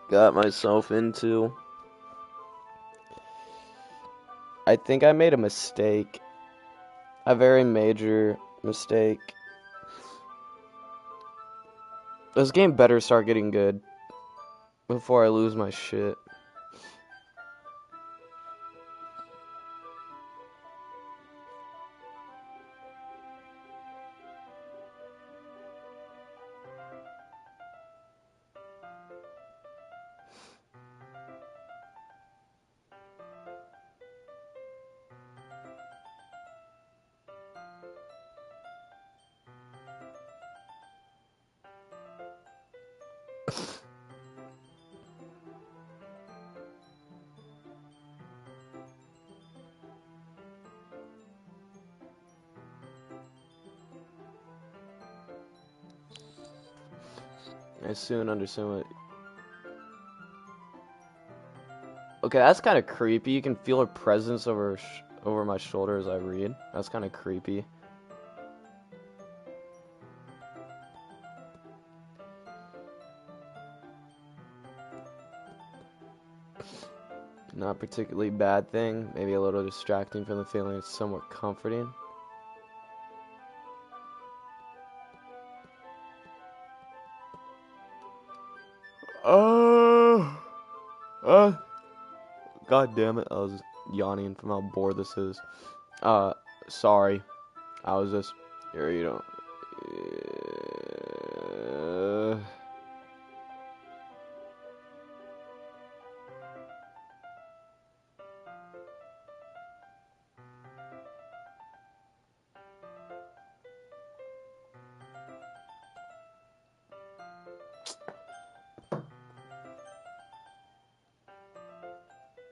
[SPEAKER 1] got myself into. I think I made a mistake. A very major mistake. This game better start getting good before I lose my shit. I soon understand what... Okay, that's kind of creepy. You can feel her presence over my shoulder as I read. That's kind of creepy. Not particularly bad thing. Maybe a little distracting from the feeling. It's somewhat comforting. God damn it. I was yawning from how bored this is. Sorry. I was just... Here, you don't...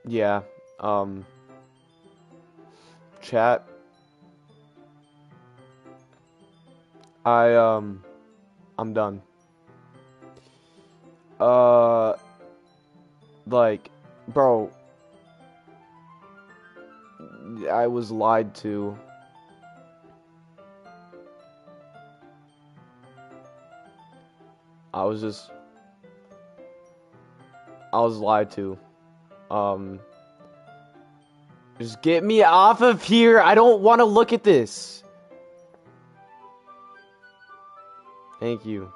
[SPEAKER 1] Yeah. Chat. I'm done. Like, bro, I was lied to. I was lied to. Just get me off of here. I don't want to look at this. Thank you.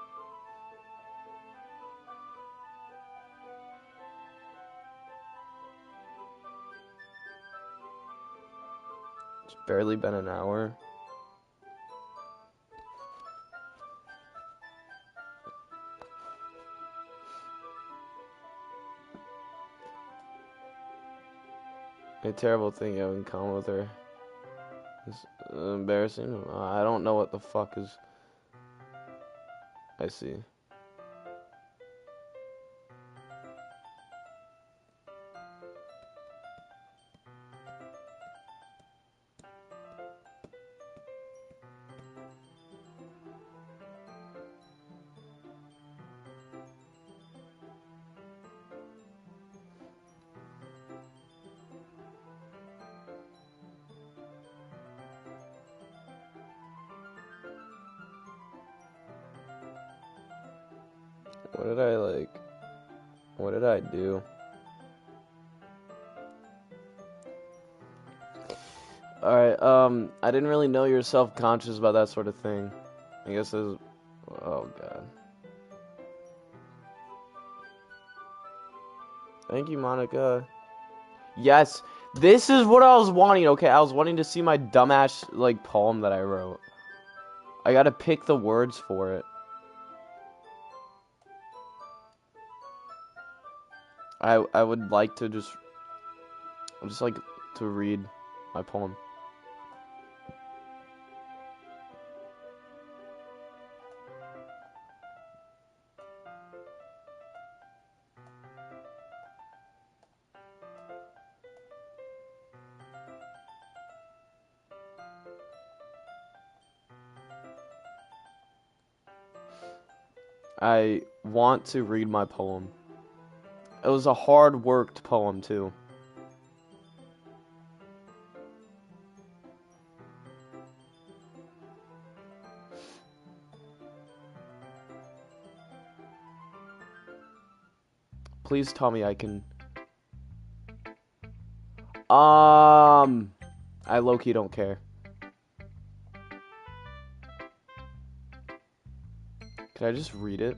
[SPEAKER 1] It's barely been an hour. A terrible thing you have in common with her. It's embarrassing. I don't know what the fuck is. I see. What did I like? What did I do? Alright, I didn't really know you're self-conscious about that sort of thing. I guess there's... Oh, God. Thank you, Monica. Yes, this is what I was wanting, okay? I was wanting to see my dumbass, like, poem that I wrote. I gotta pick the words for it. I would like to just like to read my poem. I want to read my poem. It was a hard-worked poem, too. Please tell me I can... I low-key don't care. Can I just read it?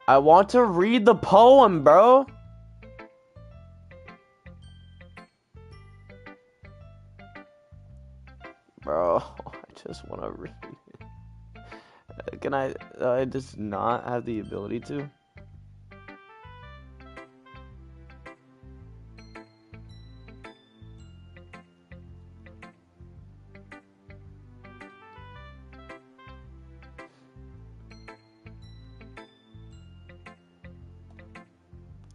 [SPEAKER 1] I want to read the poem, bro! Bro, I just want to read it. Can I just not have the ability to?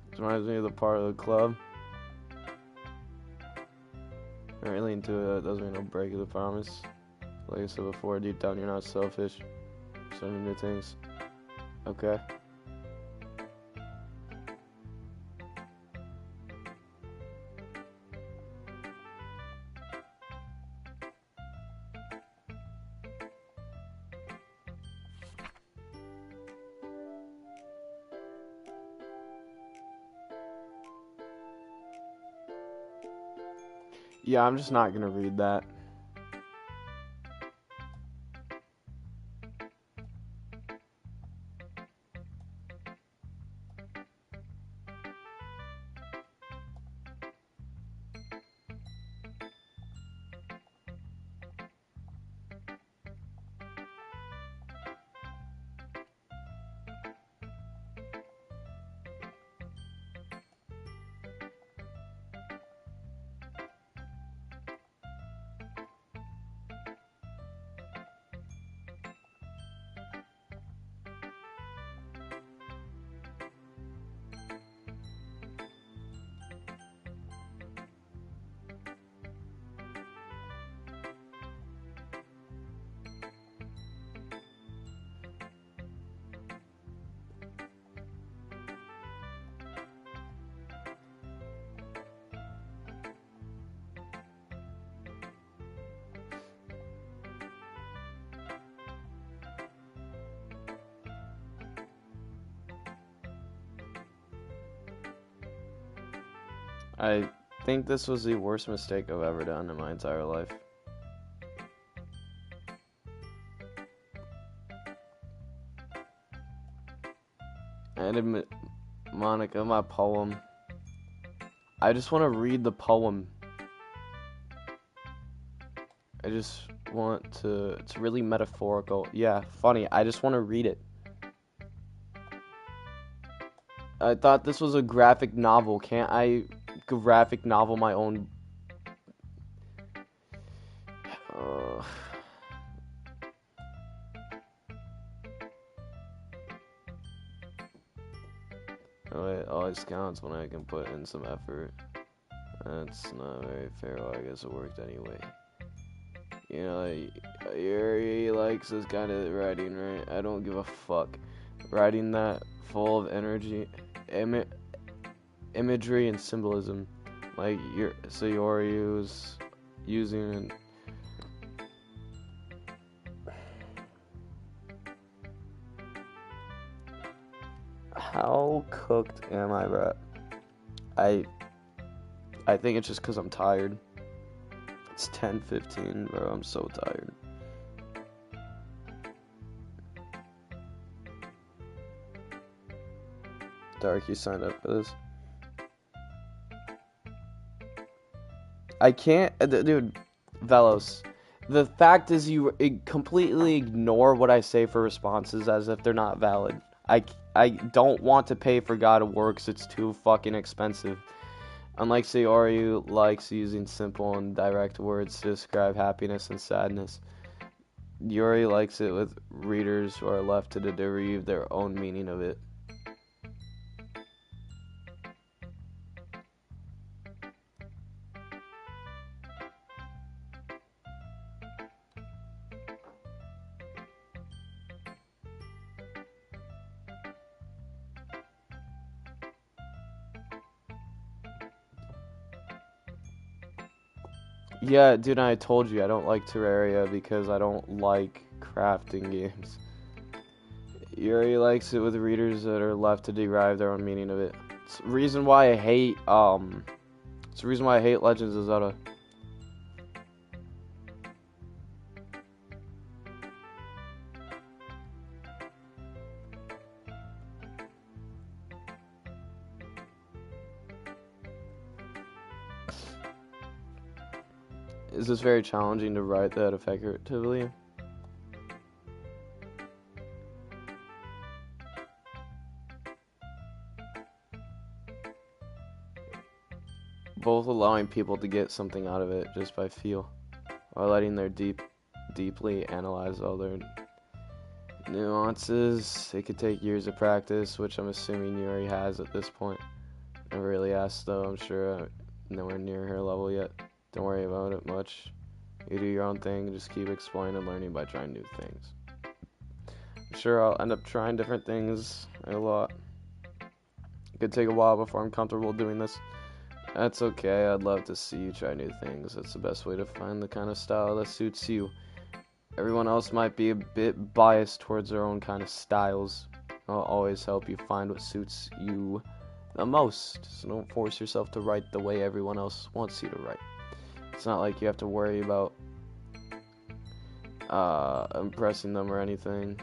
[SPEAKER 1] This reminds me of the part of the club. I'm really into it. Doesn't mean no break of the promise. Like I said before, deep down you're not selfish. Starting new things. Okay. Yeah, I'm just not gonna read that. I think this was the worst mistake I've ever done in my entire life. And admit, Monica, my poem. I just want to read the poem. I just want to, it's really metaphorical. Yeah, funny. I just want to read it. I thought this was a graphic novel. Can't I graphic novel my own? Uh, oh, it always counts when I can put in some effort. That's not very fair. Well, I guess it worked anyway. You know, he likes this kind of writing, right? I don't give a fuck. Writing that full of energy, imagery, and symbolism. Like, Sayoriyu's using. How cooked am I, bro? I think it's just because I'm tired. It's 10:15, bro. I'm so tired. Dark, you signed up for this? I can't, dude. Velos. The fact is, you completely ignore what I say for responses as if they're not valid. I don't want to pay for God of War 'cause it's too fucking expensive. Unlike Sayoryu likes using simple and direct words to describe happiness and sadness, Yuri likes it with readers who are left to derive their own meaning of it. Yeah, dude, I told you I don't like Terraria because I don't like crafting games. Yuri likes it with readers that are left to derive their own meaning of it. It's the reason why I hate Legends of Zelda. Is this very challenging to write that effectively? Both allowing people to get something out of it just by feel, or letting their deeply analyze all their nuances. It could take years of practice, which I'm assuming Yuri has at this point. Never really asked though. I'm sure I'm nowhere near her level yet. Don't worry about it much. You do your own thing. Just keep exploring and learning by trying new things. I'm sure I'll end up trying different things a lot. It could take a while before I'm comfortable doing this. That's okay. I'd love to see you try new things. That's the best way to find the kind of style that suits you. Everyone else might be a bit biased towards their own kind of styles. I'll always help you find what suits you the most. So don't force yourself to write the way everyone else wants you to write. It's not like you have to worry about impressing them or anything.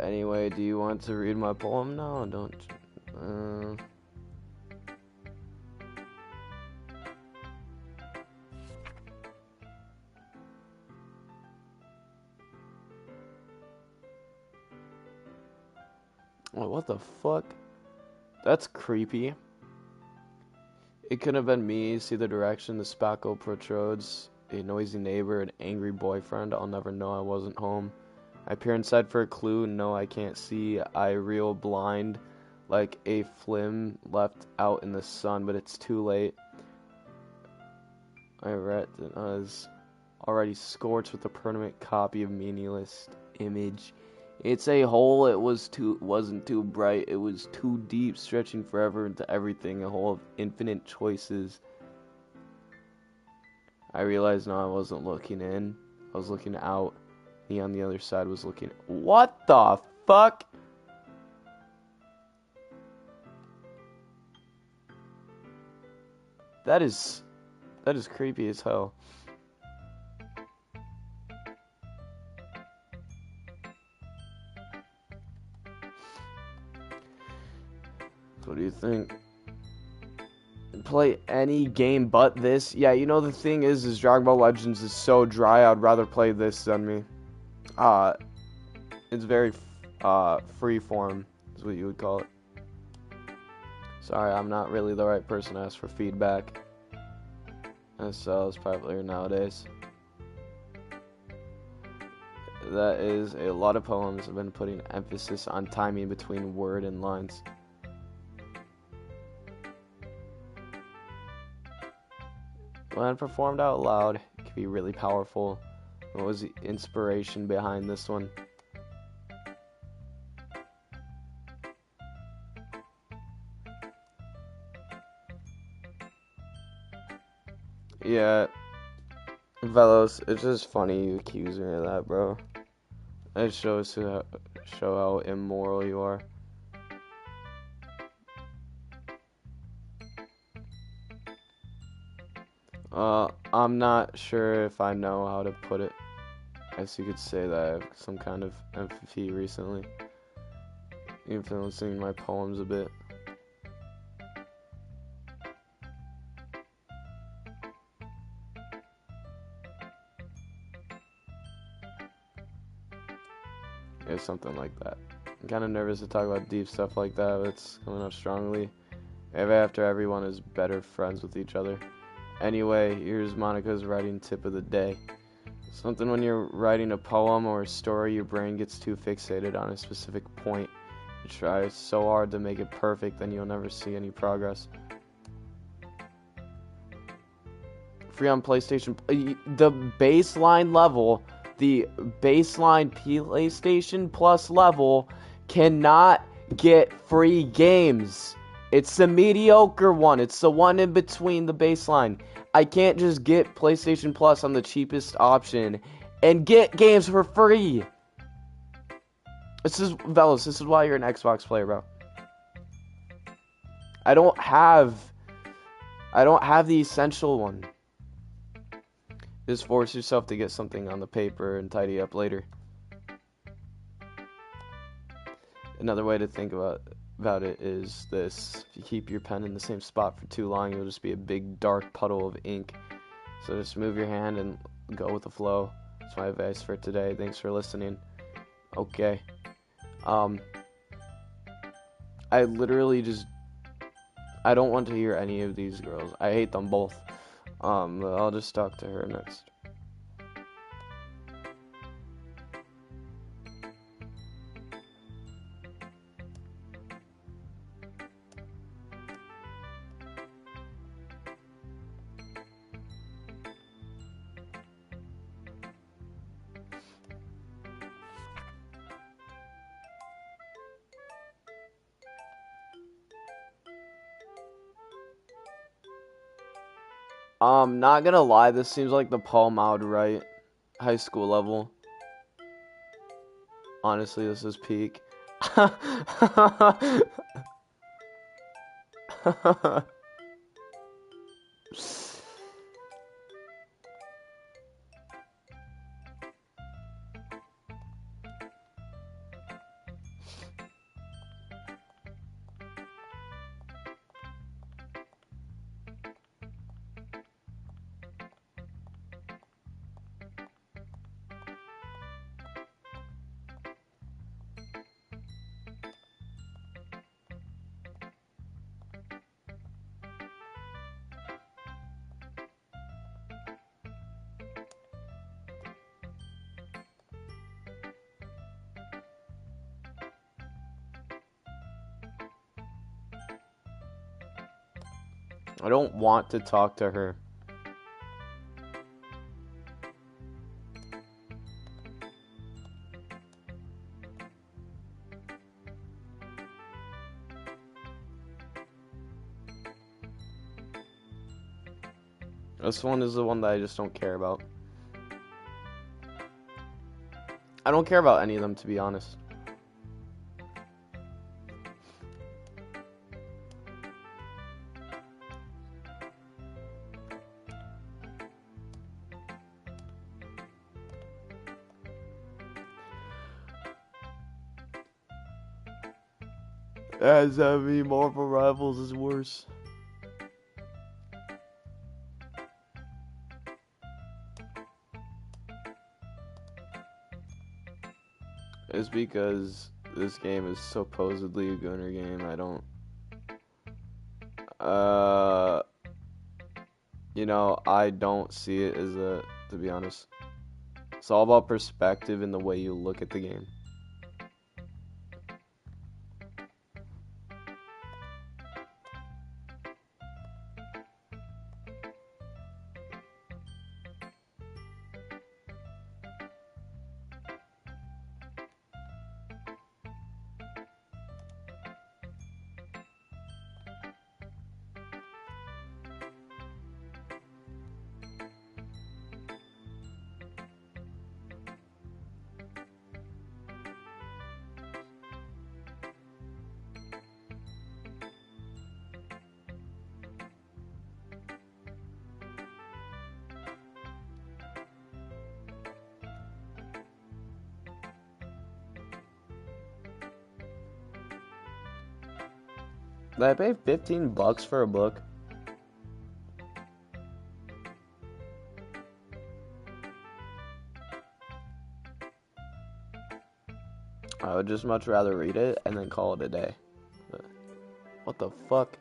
[SPEAKER 1] Anyway, do you want to read my poem now? Don't. Oh, what the fuck? That's creepy. It could have been me. See the direction the spackle protrudes. A noisy neighbor, an angry boyfriend. I'll never know I wasn't home. I peer inside for a clue. No, I can't see. I reel blind like a flim left out in the sun, but it's too late. My retina is already scorched with a permanent copy of meaningless image. It's a hole. Wasn't too bright. It was too deep, stretching forever into everything. A hole of infinite choices. I realized now I wasn't looking in. I was looking out. He on the other side was looking. What the fuck? That is creepy as hell. What do you think? Play any game but this? Yeah, you know the thing is Dragon Ball Legends is so dry. I'd rather play this than me. It's very free form is what you would call it. Sorry, I'm not really the right person to ask for feedback. And so it's popular nowadays. That is a lot of poems have been putting emphasis on timing between word and lines. When performed out loud, it can be really powerful. What was the inspiration behind this one? Yeah, Velos, it's just funny you accuse me of that, bro. It shows show how immoral you are. I'm not sure if I know how to put it. I guess you could say that I have some kind of empathy recently, influencing my poems a bit. Yeah, something like that. I'm kind of nervous to talk about deep stuff like that, but it's coming up strongly. Maybe after everyone is better friends with each other. Anyway, here's Monica's writing tip of the day. Something when you're writing a poem or a story, your brain gets too fixated on a specific point. You try so hard to make it perfect, then you'll never see any progress. Free on PlayStation. The baseline level, the baseline PlayStation Plus level cannot get free games. It's the mediocre one. It's the one in between the baseline. I can't just get PlayStation Plus on the cheapest option and get games for free. This is Velos. This is why you're an Xbox player, bro. I don't have the essential one. Just force yourself to get something on the paper and tidy up later. Another way to think about it is this. If you keep your pen in the same spot for too long, you'll just be a big dark puddle of ink. So just move your hand and go with the flow. That's my advice for today. Thanks for listening. Okay. I literally just... I don't want to hear any of these girls. I hate them both. I'll just talk to her next. Not gonna lie, this seems like the poem I would write. High school level. Honestly, this is peak. I don't want to talk to her. This one is the one that I just don't care about. I don't care about any of them, to be honest. As having Marvel Rivals is worse. is because this game is supposedly a gunner game. I don't. I don't see it as a. To be honest, it's all about perspective and the way you look at the game. Did I pay $15 for a book? I would just much rather read it and then call it a day. What the fuck?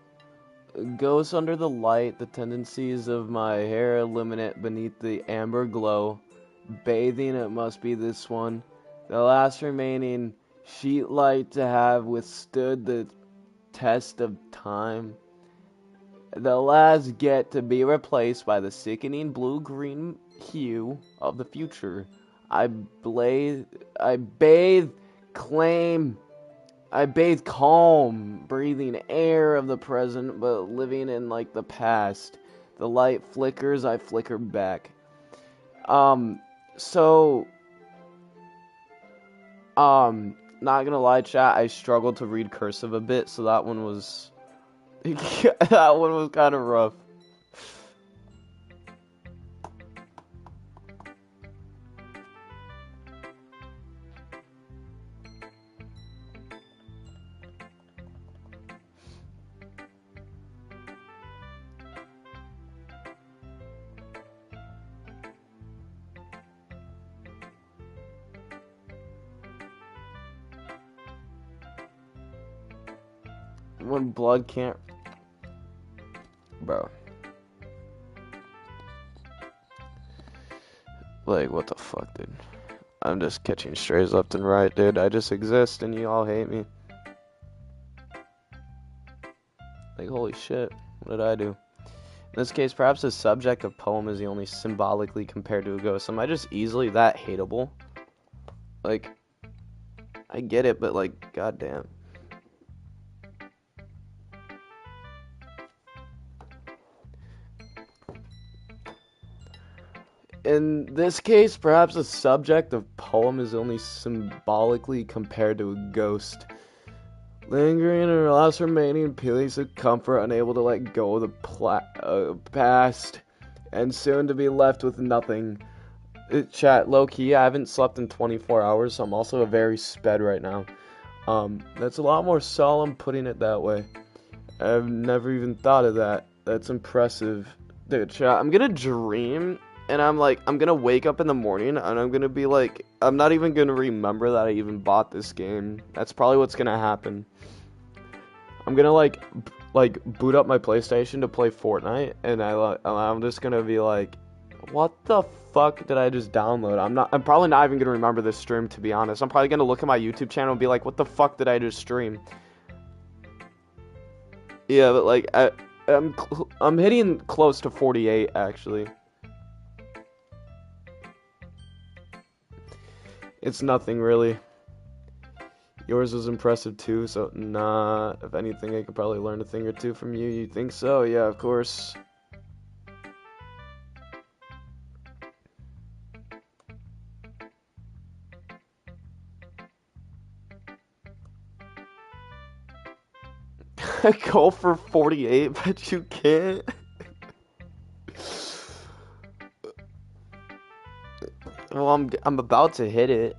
[SPEAKER 1] Ghosts under the light, the tendencies of my hair illuminate beneath the amber glow. Bathing, it must be this one. The last remaining sheet light to have withstood the test of time. The last get to be replaced by the sickening blue-green hue of the future. I bathe calm, breathing air of the present, but living in like the past. The light flickers, I flicker back. Not gonna lie, chat, I struggled to read cursive a bit, so that one was that one was kind of rough. When blood can't... Bro. Like, what the fuck, dude? I'm just catching strays left and right, dude. I just exist and you all hate me. Like, holy shit. What did I do? In this case, perhaps the subject of poem is the only symbolically compared to a ghost. Am I just easily that hateable? Like, I get it, but like, goddamn. In this case, perhaps the subject of poem is only symbolically compared to a ghost. Lingering in her last remaining piece of comfort, unable to let go of the past, and soon to be left with nothing. Chat, low-key, I haven't slept in 24 hours, so I'm also very sped right now. That's a lot more solemn putting it that way. I've never even thought of that. That's impressive. Dude, chat, I'm gonna dream... And I'm gonna wake up in the morning and I'm gonna be like, I'm not even gonna remember that I even bought this game. That's probably what's gonna happen. I'm gonna like boot up my PlayStation to play Fortnite, and I'm just gonna be like, what the fuck did I just download? I'm probably not even gonna remember this stream, to be honest. I'm probably gonna look at my YouTube channel and be like, what the fuck did I just stream? Yeah, but like I'm hitting close to 48 actually. It's nothing, really. Yours was impressive, too, so nah. If anything, I could probably learn a thing or two from you. You think so? Yeah, of course. Go for 48, but you can't. Well, I'm about to hit it.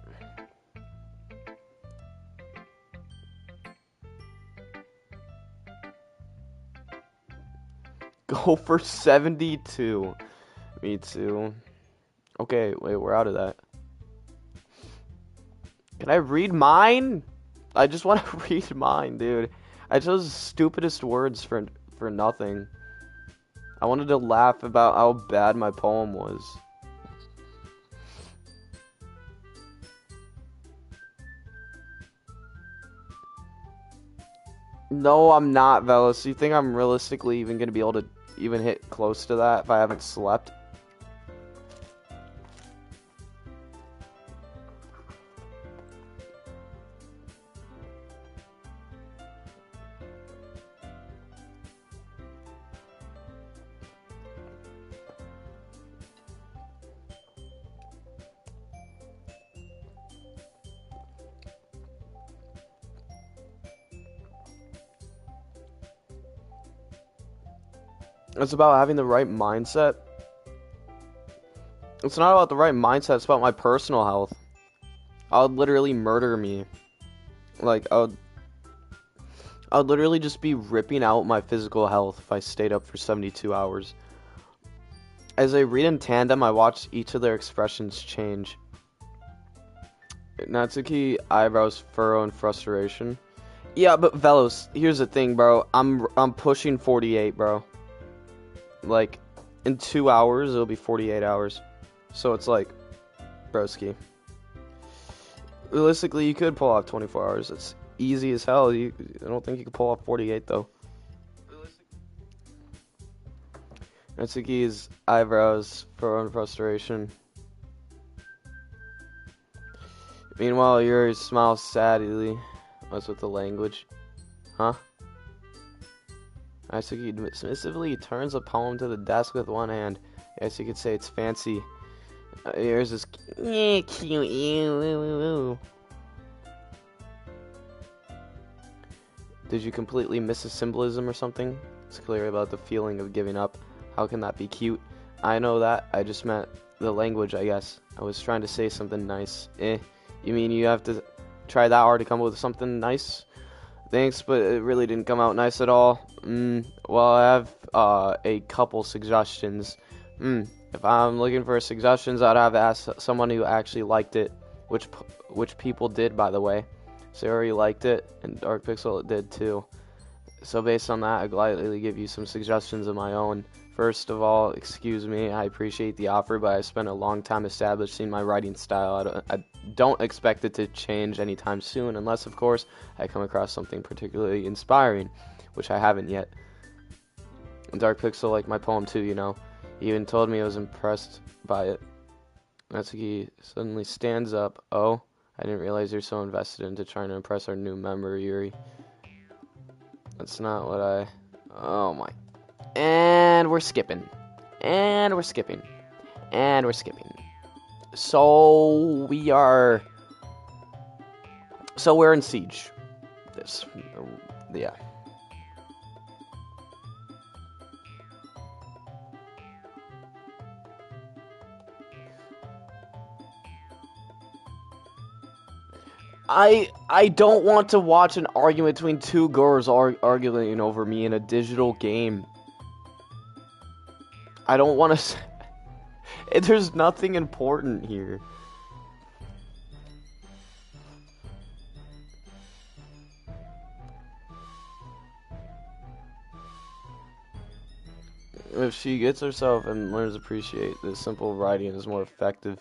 [SPEAKER 1] Go for 72. Me too. Okay, wait, we're out of that. Can I read mine? I just want to read mine, dude. I chose the stupidest words for nothing. I wanted to laugh about how bad my poem was. No, I'm not, Velos. You think I'm realistically even going to be able to even hit close to that if I haven't slept? It's about having the right mindset. It's not about the right mindset, it's about my personal health. I would literally murder me. Like, I would literally just be ripping out my physical health if I stayed up for 72 hours. As I read in tandem, I watch each of their expressions change. Natsuki eyebrows furrow in frustration. Yeah, but Velos, here's the thing, bro. I'm pushing 48, bro. Like, in 2 hours, it'll be 48 hours. So it's like, broski. Realistically, you could pull off 24 hours. It's easy as hell. I don't think you could pull off 48, though. Natsuki's eyebrows furrow in frustration. Meanwhile, Yuri smiles sadly. What's with the language? Huh? Natsuki dismissively turns a poem to the desk with one hand. Yes, you could say it's fancy. Here's this cute. Did you completely miss a symbolism or something? It's clear about the feeling of giving up. How can that be cute? I know that. I just meant the language, I guess. I was trying to say something nice. You mean you have to try that hard to come up with something nice? Thanks, but it really didn't come out nice at all. Well, I have a couple suggestions. If I'm looking for suggestions, I'd have to ask someone who actually liked it, which people did, by the way. Sayori liked it, and Dark Pixel did too. So based on that, I'd gladly give you some suggestions of my own. First of all, excuse me, I appreciate the offer, but I spent a long time establishing my writing style. I don't expect it to change anytime soon, unless, of course, I come across something particularly inspiring, which I haven't yet. Dark Pixel liked my poem too, you know. He even told me I was impressed by it. Natsuki suddenly stands up. Oh, I didn't realize you're so invested into trying to impress our new member, Yuri. That's not what I... Oh my... And we're skipping. And we're skipping. And we're skipping. So we are... So we're in Siege. This... Yeah. I don't want to watch an argument between two girls arguing over me in a digital game. I don't want to... There's nothing important here. If she gets herself and learns to appreciate that simple writing is more effective,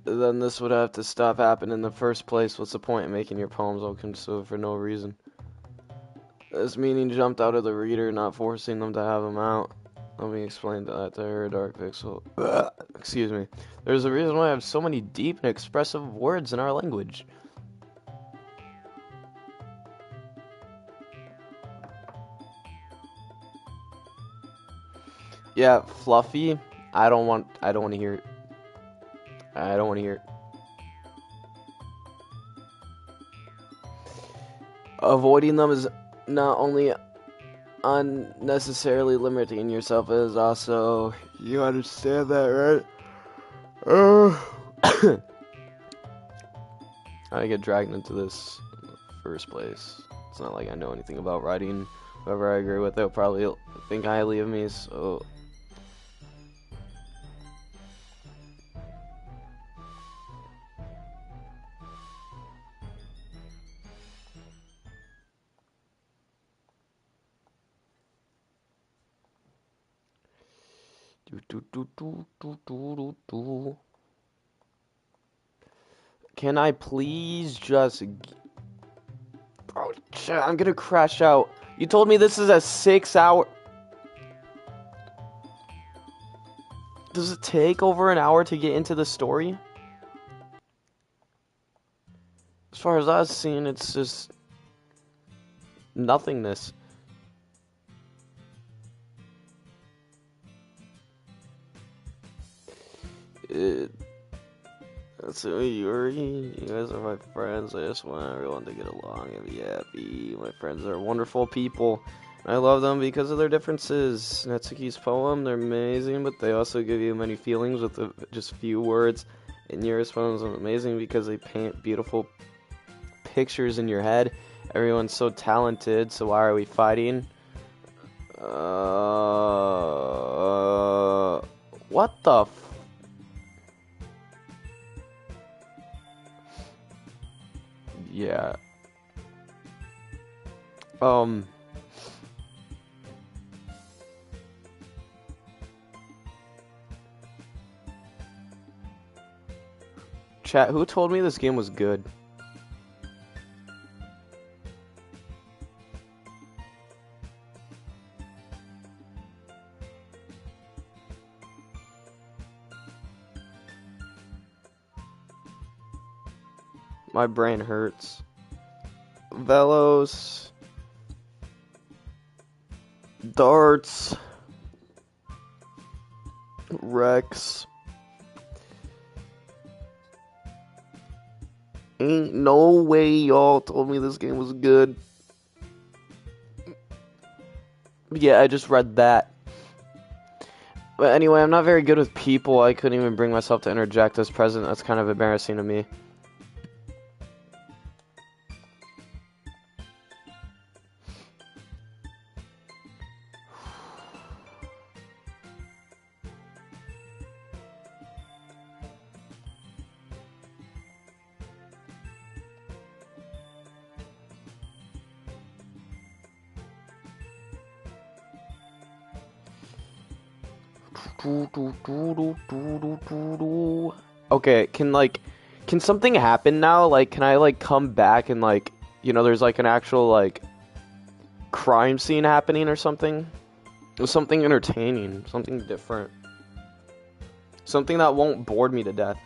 [SPEAKER 1] then this would have to stop happening in the first place. What's the point in making your poems all consumed for no reason? This meaning jumped out of the reader, not forcing them to have them out. Let me explain that to her, Dark Pixel. Excuse me. There's a reason why I have so many deep and expressive words in our language. Yeah, fluffy. I don't want to hear it. I don't want to hear it. Avoiding them is not only unnecessarily limiting yourself, it is also... You understand that, right? I get dragged into this in the first place. It's not like I know anything about writing. Whoever I agree with, they'll probably think highly of me, so... Do, do, do, do, do, do, do. Can I please just... Bro, I'm gonna crash out. You told me this is a 6-hour... Does it take over an hour to get into the story? As far as I've seen, it's just... nothingness. So Yuri, you guys are my friends. I just want everyone to get along and be happy. My friends are wonderful people. I love them because of their differences. Natsuki's poem, they're amazing, but they also give you many feelings with just few words. And Yuri's poems are amazing because they paint beautiful pictures in your head. Everyone's so talented, so why are we fighting? What the yeah. Chat, who told me this game was good? My brain hurts. Velos. Darts. Rex. Ain't no way y'all told me this game was good. Yeah, I just read that. But anyway, I'm not very good with people. I couldn't even bring myself to interject as president. That's kind of embarrassing to me. Okay, can something happen now? Like, can I, like, come back and, like, you know, there's, like, an actual, like, crime scene happening or something? Something entertaining, something different. Something that won't bore me to death.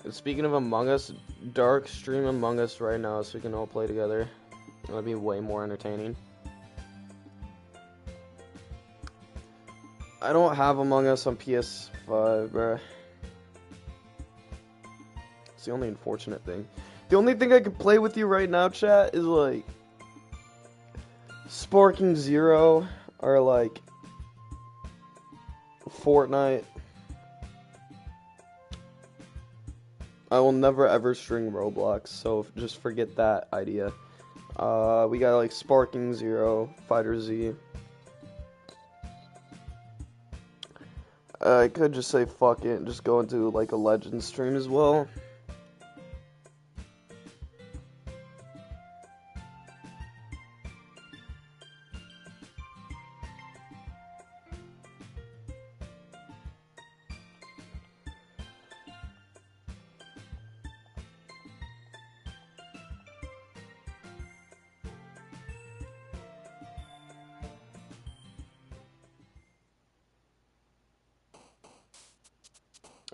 [SPEAKER 1] And speaking of Among Us, Dark stream Among Us right now so we can all play together. That'd be way more entertaining. I don't have Among Us on PS5, bruh. It's the only unfortunate thing. The only thing I can play with you right now, chat, is like Sparking Zero or like Fortnite. I will never ever string Roblox, so just forget that idea. We got like Sparking Zero, Fighter Z. I could just say fuck it and just go into like a Legends stream as well.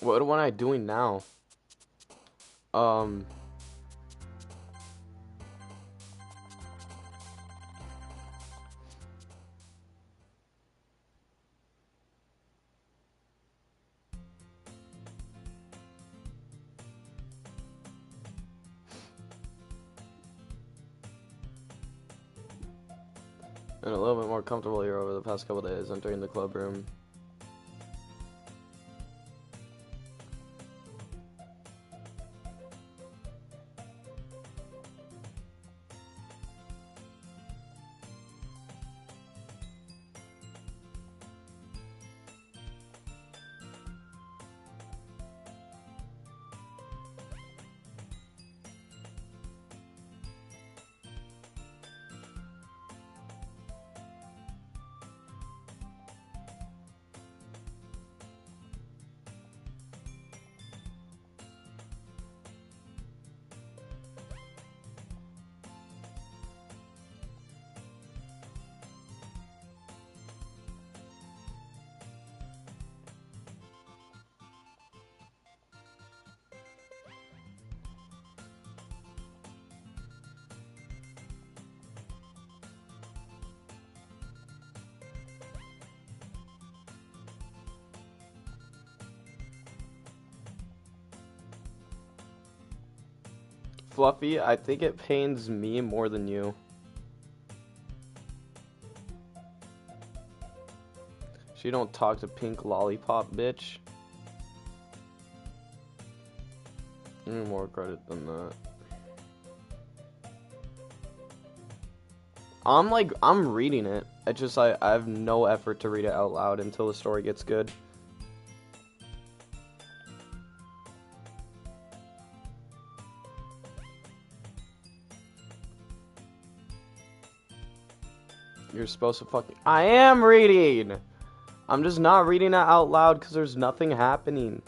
[SPEAKER 1] What am I doing now? And a little bit more comfortable here over the past couple days entering the club room. Fluffy, I think it pains me more than you. She don't talk to Pink Lollipop, bitch. Give me more credit than that. I'm reading it. I have no effort to read it out loud until the story gets good. You're supposed to fucking... I am reading! I'm just not reading it out loud because there's nothing happening.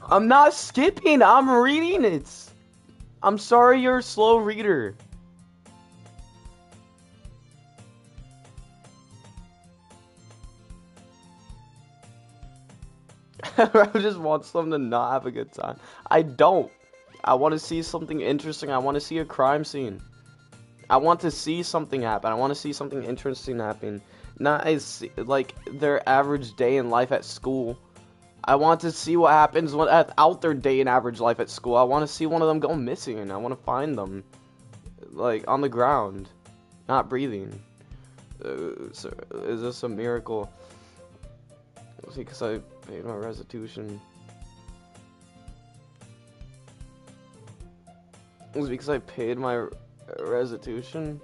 [SPEAKER 1] I'm not skipping, I'm reading it! I'm sorry you're a slow reader. I just want someone to not have a good time. I don't. I want to see something interesting. I want to see a crime scene. I want to see something happen. I want to see something interesting happen. Not as, like, their average day in life at school. I want to see what happens out their day in average life at school. I want to see one of them go missing, and I want to find them, like, on the ground, not breathing. So is this a miracle? It's because I paid my restitution. It was because I paid my restitution.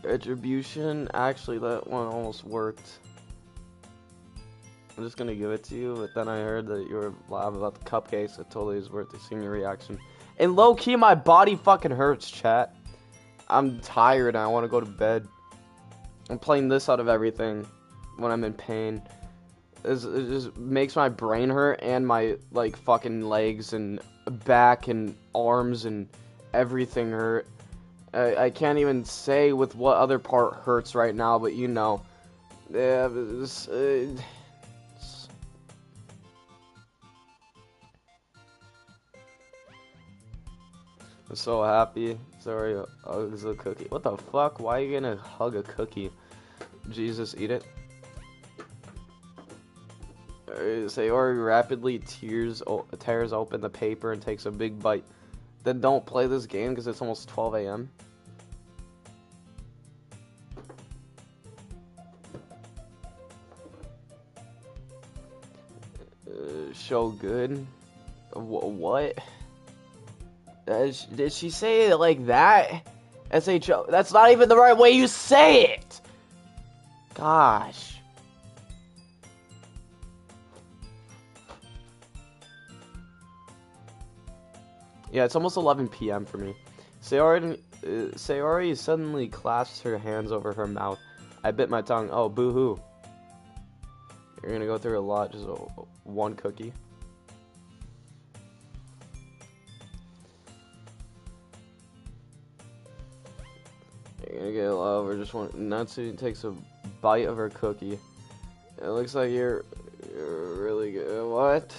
[SPEAKER 1] Retribution. Actually, that one almost worked. I'm just gonna give it to you, but then I heard that you were loud about the cupcakes. It totally is worth seeing your reaction. And low key, my body fucking hurts, chat. I'm tired and I want to go to bed. I'm playing this out of everything when I'm in pain. It just makes my brain hurt and my, like, fucking legs and back and arms and everything hurt. I can't even say with what other part hurts right now, but you know. Yeah, I'm so happy. Sorry, hugs a cookie. What the fuck? Why are you gonna hug a cookie? Jesus, eat it. Sayori rapidly tears open the paper and takes a big bite. Then don't play this game because it's almost 12 a.m. Show good. What? Did she say it like that? S-H-O. That's not even the right way you say it! Gosh. Yeah, it's almost 11 p.m. for me. Sayori suddenly clasps her hands over her mouth. I bit my tongue. Oh, boo-hoo. You're gonna go through a lot, just one cookie. You're gonna get a lot over just one. Natsu takes a bite of her cookie. It looks like you're really good. What?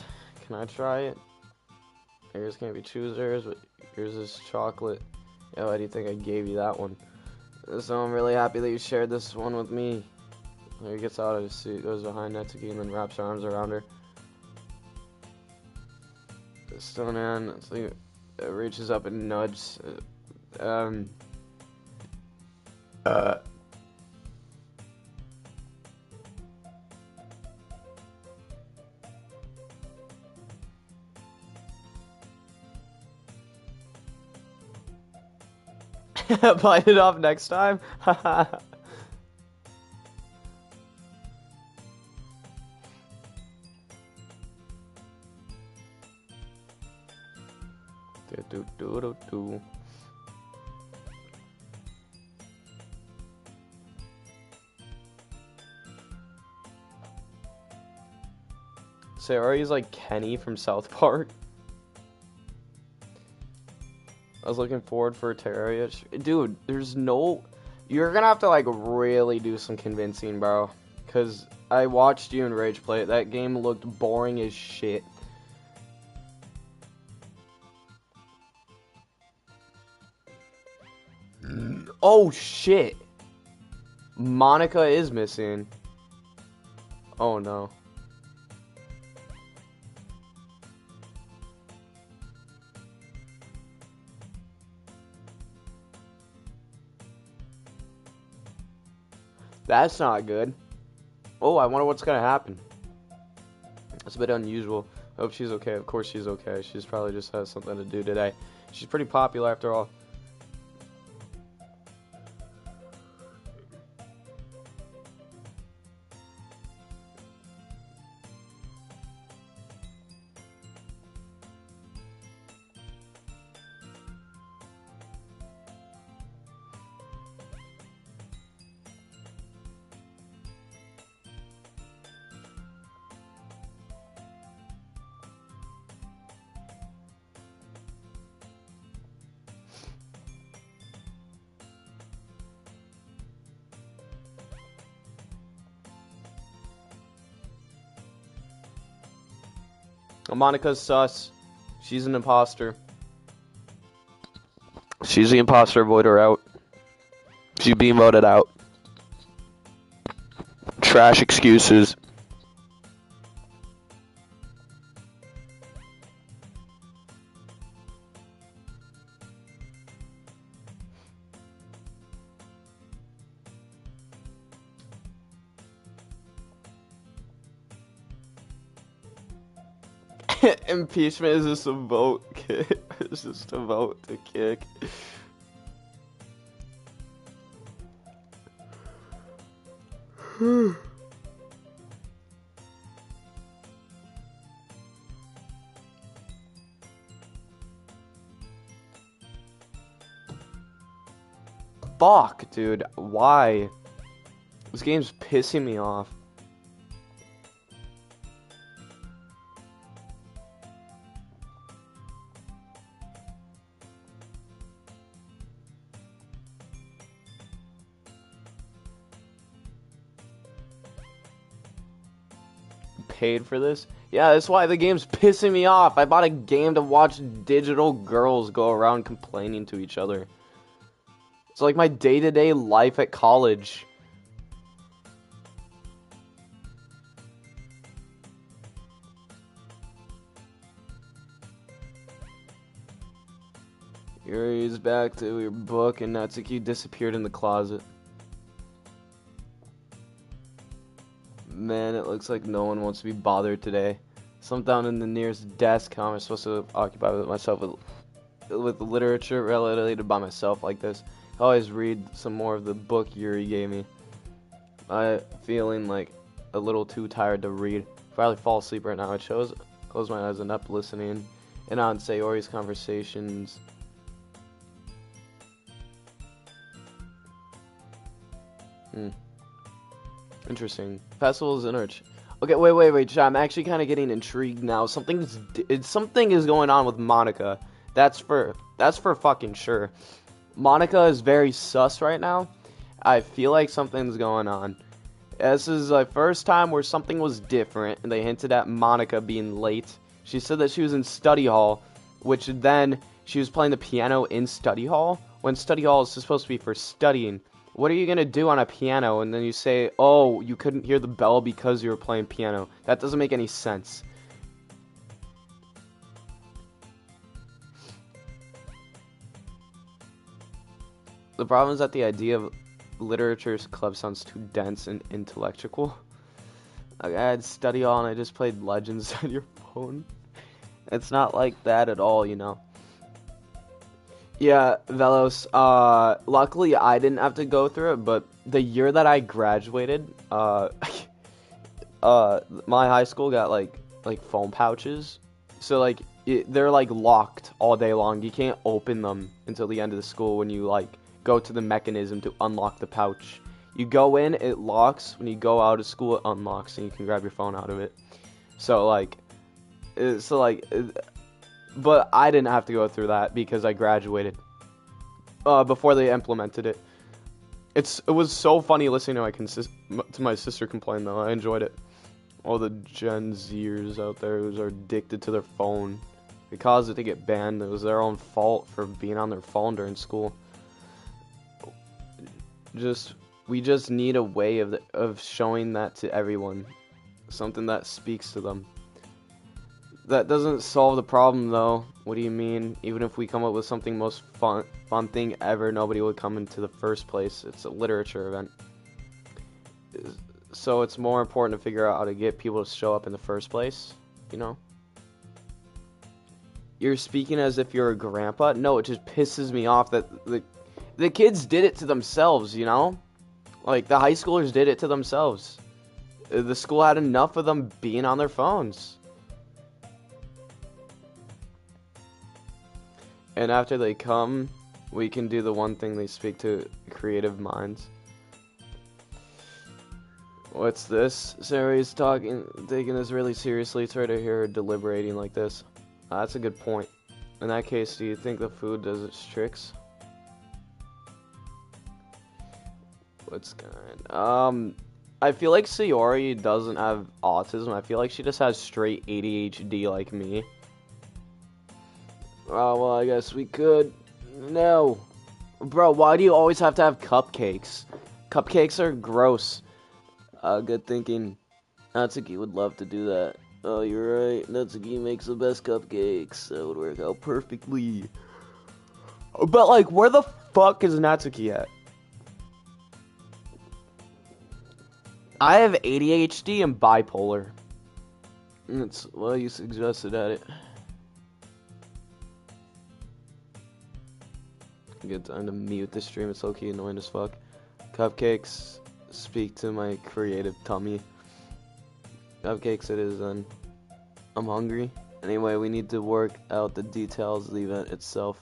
[SPEAKER 1] Can I try it? Yours can't be choosers, but yours is chocolate. Yeah, why do you think I gave you that one? So I'm really happy that you shared this one with me. He gets out of his seat, goes behind Netsuki, and then wraps her arms around her. The stone hand reaches up and nudges. Bite it off next time. Sayori's like Kenny from South Park. I was looking forward for a Terraria. Dude, there's no... You're gonna have to, like, really do some convincing, bro. Because I watched you and Rage play it. That game looked boring as shit. Oh, shit. Monica is missing. Oh, no. That's not good. Oh, I wonder what's gonna happen. It's a bit unusual. I hope she's okay. Of course she's okay. She's probably just has something to do today. She's pretty popular after all. Monica's sus. She's an imposter. She's the imposter. Vote her out. She's being voted out. Trash excuses. Impeachment is just a vote. It's just a vote to kick. Fuck, dude. Why? This game's pissing me off. Paid for this? Yeah, that's why the game's pissing me off. I bought a game to watch digital girls go around complaining to each other. It's like my day-to-day life at college. Yuri's back to your book and Natsuki disappeared in the closet. Man, it looks like no one wants to be bothered today. So I'm down in the nearest desk. How am I supposed to occupy with myself with literature related by myself like this? I always read some more of the book Yuri gave me. I'm feeling like a little too tired to read. Probably fall asleep right now. I close my eyes and up listening and on Sayori's conversations. Interesting. Festivals in Arch. Okay, wait, I'm actually kind of getting intrigued now. Something is going on with Monica. That's for fucking sure. Monica is very sus right now. I feel like something's going on. This is the first time where something was different, and they hinted at Monica being late. She said that she was in study hall, which then she was playing the piano in study hall, when study hall is supposed to be for studying. What are you going to do on a piano? And then you say, oh, you couldn't hear the bell because you were playing piano. That doesn't make any sense. The problem is that the idea of literature club sounds too dense and intellectual. Like, I had study hall and I just played Legends on your phone. It's not like that at all, you know. Yeah, Velos, luckily I didn't have to go through it, but the year that I graduated, my high school got like phone pouches. So like they're like locked all day long. You can't open them until the end of the school when you like go to the mechanism to unlock the pouch. You go in, it locks. When you go out of school, it unlocks, and you can grab your phone out of it. So like, but I didn't have to go through that because I graduated before they implemented it. It was so funny listening to my sister complain though. I enjoyed it. All the Gen Zers out there who are addicted to their phone. It caused it to get banned. It was their own fault for being on their phone during school. We just need a way of showing that to everyone. Something that speaks to them. That doesn't solve the problem though. What do you mean? Even if we come up with something most fun thing ever, nobody would come into the first place. It's a literature event. So it's more important to figure out how to get people to show up in the first place, you know? You're speaking as if you're a grandpa? No, it just pisses me off that the kids did it to themselves, you know? Like, the high schoolers did it to themselves. The school had enough of them being on their phones. And after they come, we can do the one thing they speak to creative minds. What's this? Sarah's taking this really seriously. Try to hear her deliberating like this. That's a good point. In that case, do you think the food does its tricks? What's going? I feel like Sayori doesn't have autism. I feel like she just has straight ADHD like me. Oh, well, I guess we could. No. Bro, why do you always have to have cupcakes? Cupcakes are gross. Good thinking. Natsuki would love to do that. Oh, you're right. Natsuki makes the best cupcakes. That would work out perfectly. But, like, where the fuck is Natsuki at? I have ADHD and bipolar. That's why you suggested at it. Good time to mute the stream. It's low-key annoying as fuck. Cupcakes speak to my creative tummy. Cupcakes it is then. I'm hungry. Anyway, we need to work out the details of the event itself.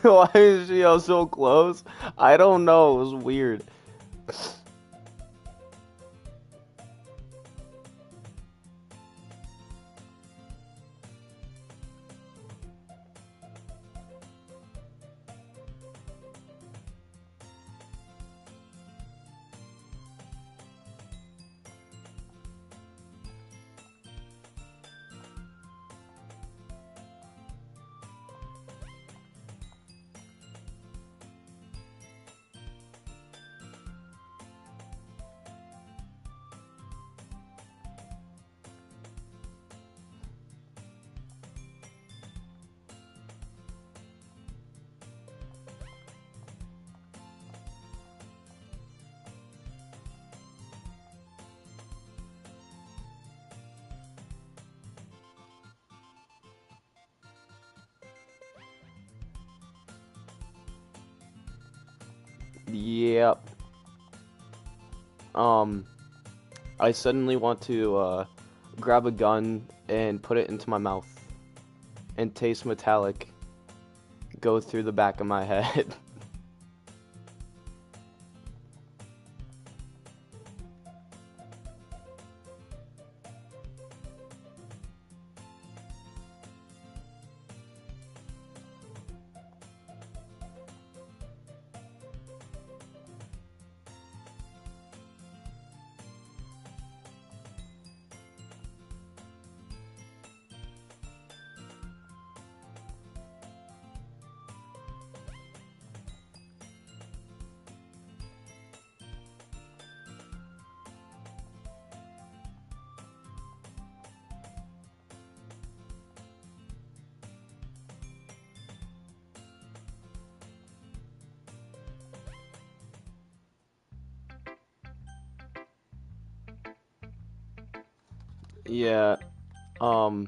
[SPEAKER 1] Why is she so close? I don't know. It was weird. Yep. Um, I suddenly want to grab a gun and put it into my mouth and taste metallic go through the back of my head. Yeah. Um.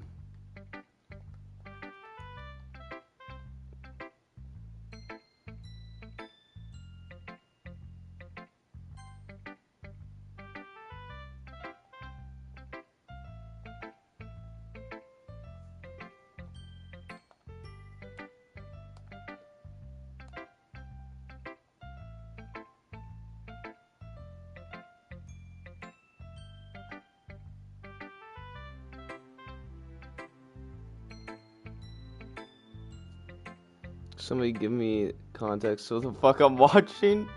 [SPEAKER 1] Somebody give me context so the fuck I'm watching.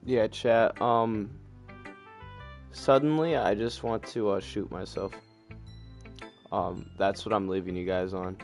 [SPEAKER 1] Yeah, chat. Suddenly I just want to shoot myself. That's what I'm leaving you guys on.